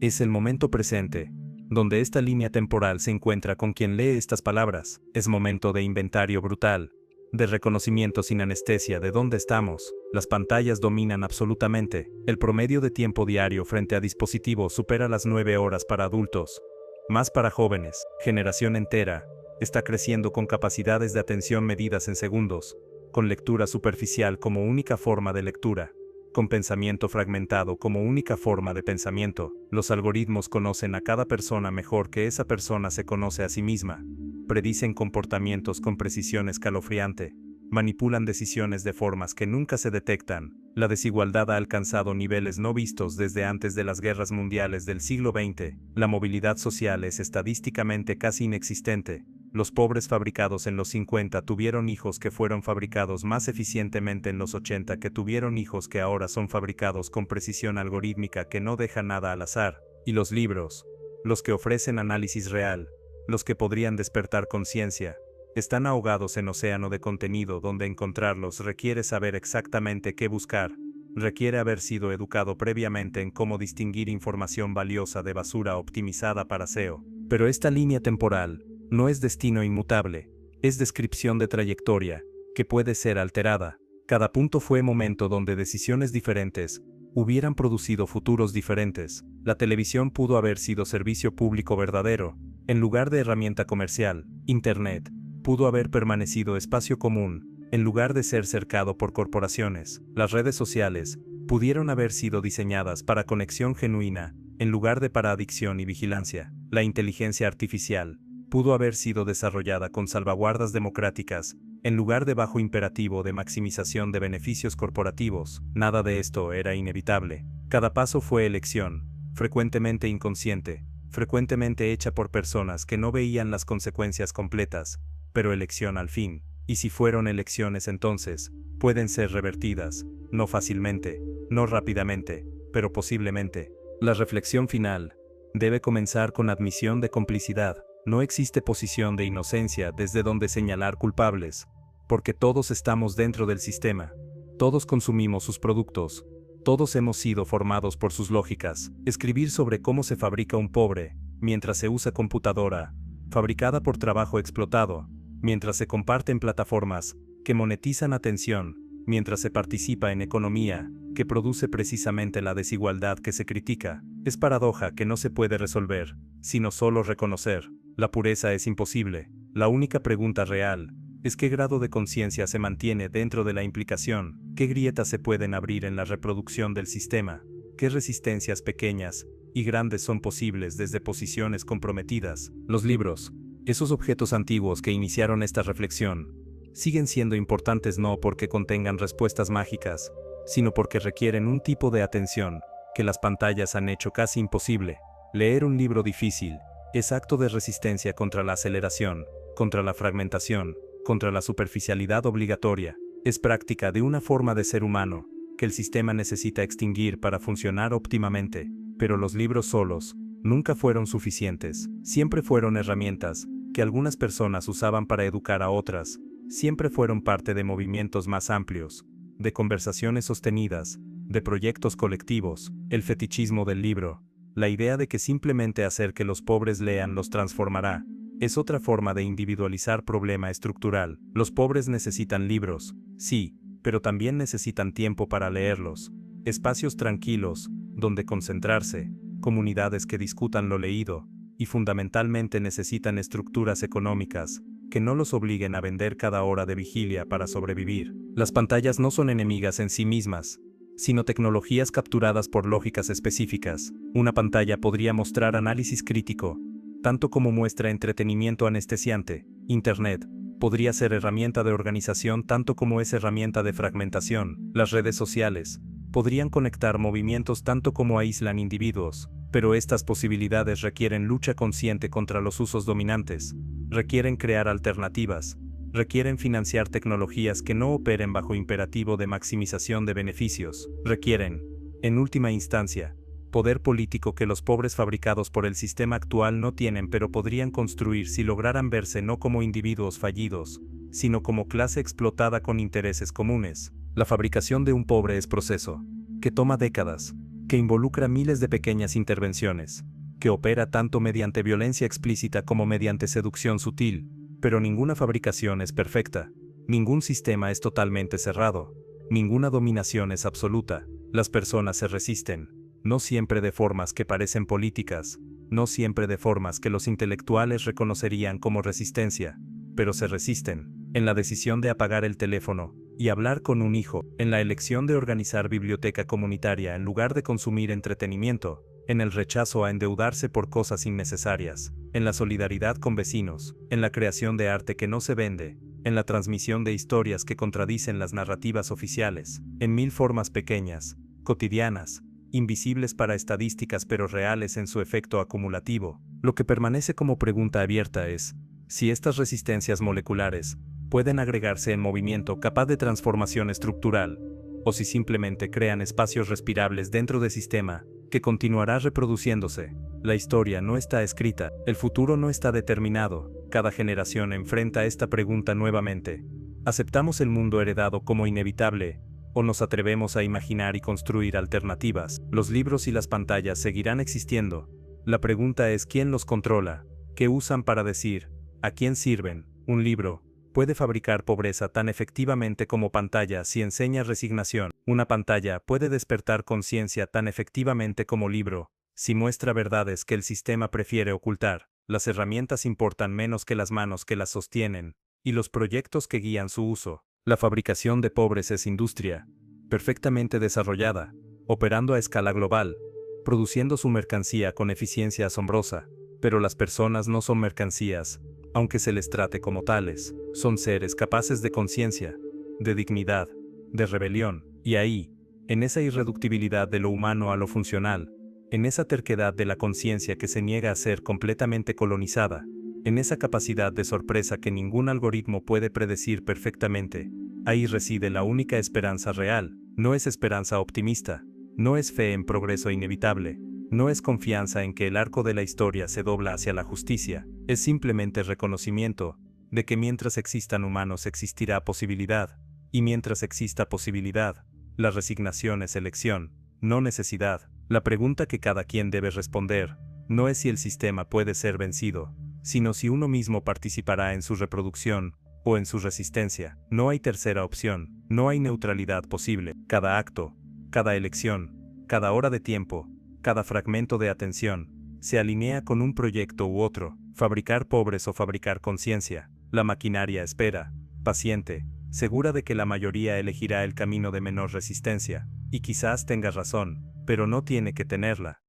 Es el momento presente, donde esta línea temporal se encuentra con quien lee estas palabras. Es momento de inventario brutal, de reconocimiento sin anestesia de dónde estamos. Las pantallas dominan absolutamente. El promedio de tiempo diario frente a dispositivos supera las 9 horas para adultos, más para jóvenes, generación entera, está creciendo con capacidades de atención medidas en segundos, con lectura superficial como única forma de lectura, con pensamiento fragmentado como única forma de pensamiento. Los algoritmos conocen a cada persona mejor que esa persona se conoce a sí misma, predicen comportamientos con precisión escalofriante, manipulan decisiones de formas que nunca se detectan. La desigualdad ha alcanzado niveles no vistos desde antes de las guerras mundiales del siglo XX. La movilidad social es estadísticamente casi inexistente. Los pobres fabricados en los 50 tuvieron hijos que fueron fabricados más eficientemente en los 80 que tuvieron hijos que ahora son fabricados con precisión algorítmica que no deja nada al azar. Y los libros, los que ofrecen análisis real, los que podrían despertar conciencia, están ahogados en océano de contenido donde encontrarlos requiere saber exactamente qué buscar, requiere haber sido educado previamente en cómo distinguir información valiosa de basura optimizada para SEO. Pero esta línea temporal no es destino inmutable, es descripción de trayectoria, que puede ser alterada. Cada punto fue momento donde decisiones diferentes hubieran producido futuros diferentes. La televisión pudo haber sido servicio público verdadero, en lugar de herramienta comercial. Internet pudo haber permanecido espacio común, en lugar de ser cercado por corporaciones. Las redes sociales pudieron haber sido diseñadas para conexión genuina, en lugar de para adicción y vigilancia. La inteligencia artificial pudo haber sido desarrollada con salvaguardas democráticas, en lugar de bajo imperativo de maximización de beneficios corporativos. Nada de esto era inevitable. Cada paso fue elección, frecuentemente inconsciente, frecuentemente hecha por personas que no veían las consecuencias completas, pero elección al fin. Y si fueron elecciones entonces, pueden ser revertidas, no fácilmente, no rápidamente, pero posiblemente. La reflexión final debe comenzar con admisión de complicidad. No existe posición de inocencia desde donde señalar culpables, porque todos estamos dentro del sistema, todos consumimos sus productos, todos hemos sido formados por sus lógicas. Escribir sobre cómo se fabrica un pobre, mientras se usa computadora, fabricada por trabajo explotado, mientras se comparte en plataformas que monetizan atención, mientras se participa en economía que produce precisamente la desigualdad que se critica, es paradoja que no se puede resolver, sino solo reconocer. La pureza es imposible. La única pregunta real es qué grado de conciencia se mantiene dentro de la implicación, qué grietas se pueden abrir en la reproducción del sistema, qué resistencias pequeñas y grandes son posibles desde posiciones comprometidas. Los libros, esos objetos antiguos que iniciaron esta reflexión, siguen siendo importantes no porque contengan respuestas mágicas, sino porque requieren un tipo de atención que las pantallas han hecho casi imposible. Leer un libro difícil es acto de resistencia contra la aceleración, contra la fragmentación, contra la superficialidad obligatoria. Es práctica de una forma de ser humano que el sistema necesita extinguir para funcionar óptimamente, pero los libros solos nunca fueron suficientes. Siempre fueron herramientas que algunas personas usaban para educar a otras, siempre fueron parte de movimientos más amplios, de conversaciones sostenidas, de proyectos colectivos. El fetichismo del libro, la idea de que simplemente hacer que los pobres lean los transformará, es otra forma de individualizar problema estructural. Los pobres necesitan libros, sí, pero también necesitan tiempo para leerlos, espacios tranquilos, donde concentrarse, comunidades que discutan lo leído, y fundamentalmente necesitan estructuras económicas que no los obliguen a vender cada hora de vigilia para sobrevivir. Las pantallas no son enemigas en sí mismas, sino tecnologías capturadas por lógicas específicas. Una pantalla podría mostrar análisis crítico, tanto como muestra entretenimiento anestesiante. Internet podría ser herramienta de organización tanto como es herramienta de fragmentación. Las redes sociales podrían conectar movimientos tanto como aíslan individuos, pero estas posibilidades requieren lucha consciente contra los usos dominantes, requieren crear alternativas, requieren financiar tecnologías que no operen bajo imperativo de maximización de beneficios, requieren, en última instancia, poder político que los pobres fabricados por el sistema actual no tienen pero podrían construir si lograran verse no como individuos fallidos, sino como clase explotada con intereses comunes. La fabricación de un pobre es proceso, que toma décadas, que involucra miles de pequeñas intervenciones, que opera tanto mediante violencia explícita como mediante seducción sutil, pero ninguna fabricación es perfecta, ningún sistema es totalmente cerrado, ninguna dominación es absoluta. Las personas se resisten, no siempre de formas que parecen políticas, no siempre de formas que los intelectuales reconocerían como resistencia, pero se resisten, en la decisión de apagar el teléfono y hablar con un hijo, en la elección de organizar biblioteca comunitaria en lugar de consumir entretenimiento, en el rechazo a endeudarse por cosas innecesarias, en la solidaridad con vecinos, en la creación de arte que no se vende, en la transmisión de historias que contradicen las narrativas oficiales, en mil formas pequeñas, cotidianas, invisibles para estadísticas pero reales en su efecto acumulativo. Lo que permanece como pregunta abierta es, si estas resistencias moleculares pueden agregarse en movimiento capaz de transformación estructural, o si simplemente crean espacios respirables dentro del sistema, que continuará reproduciéndose. La historia no está escrita, el futuro no está determinado, cada generación enfrenta esta pregunta nuevamente. ¿Aceptamos el mundo heredado como inevitable? ¿O nos atrevemos a imaginar y construir alternativas? Los libros y las pantallas seguirán existiendo. La pregunta es ¿quién los controla? ¿Qué usan para decir? ¿A quién sirven? Un libro puede fabricar pobreza tan efectivamente como pantalla si enseña resignación. Una pantalla puede despertar conciencia tan efectivamente como libro, si muestra verdades que el sistema prefiere ocultar. Las herramientas importan menos que las manos que las sostienen, y los proyectos que guían su uso. La fabricación de pobres es industria, perfectamente desarrollada, operando a escala global, produciendo su mercancía con eficiencia asombrosa. Pero las personas no son mercancías, aunque se les trate como tales. Son seres capaces de conciencia, de dignidad, de rebelión, y ahí, en esa irreductibilidad de lo humano a lo funcional, en esa terquedad de la conciencia que se niega a ser completamente colonizada, en esa capacidad de sorpresa que ningún algoritmo puede predecir perfectamente, ahí reside la única esperanza real. No es esperanza optimista, no es fe en progreso inevitable, no es confianza en que el arco de la historia se dobla hacia la justicia, es simplemente reconocimiento de que mientras existan humanos existirá posibilidad, y mientras exista posibilidad, la resignación es elección, no necesidad. La pregunta que cada quien debe responder no es si el sistema puede ser vencido, sino si uno mismo participará en su reproducción o en su resistencia. No hay tercera opción, no hay neutralidad posible. Cada acto, cada elección, cada hora de tiempo, cada fragmento de atención, se alinea con un proyecto u otro, fabricar pobres o fabricar conciencia. La maquinaria espera, paciente, segura de que la mayoría elegirá el camino de menor resistencia, y quizás tenga razón, pero no tiene que tenerla.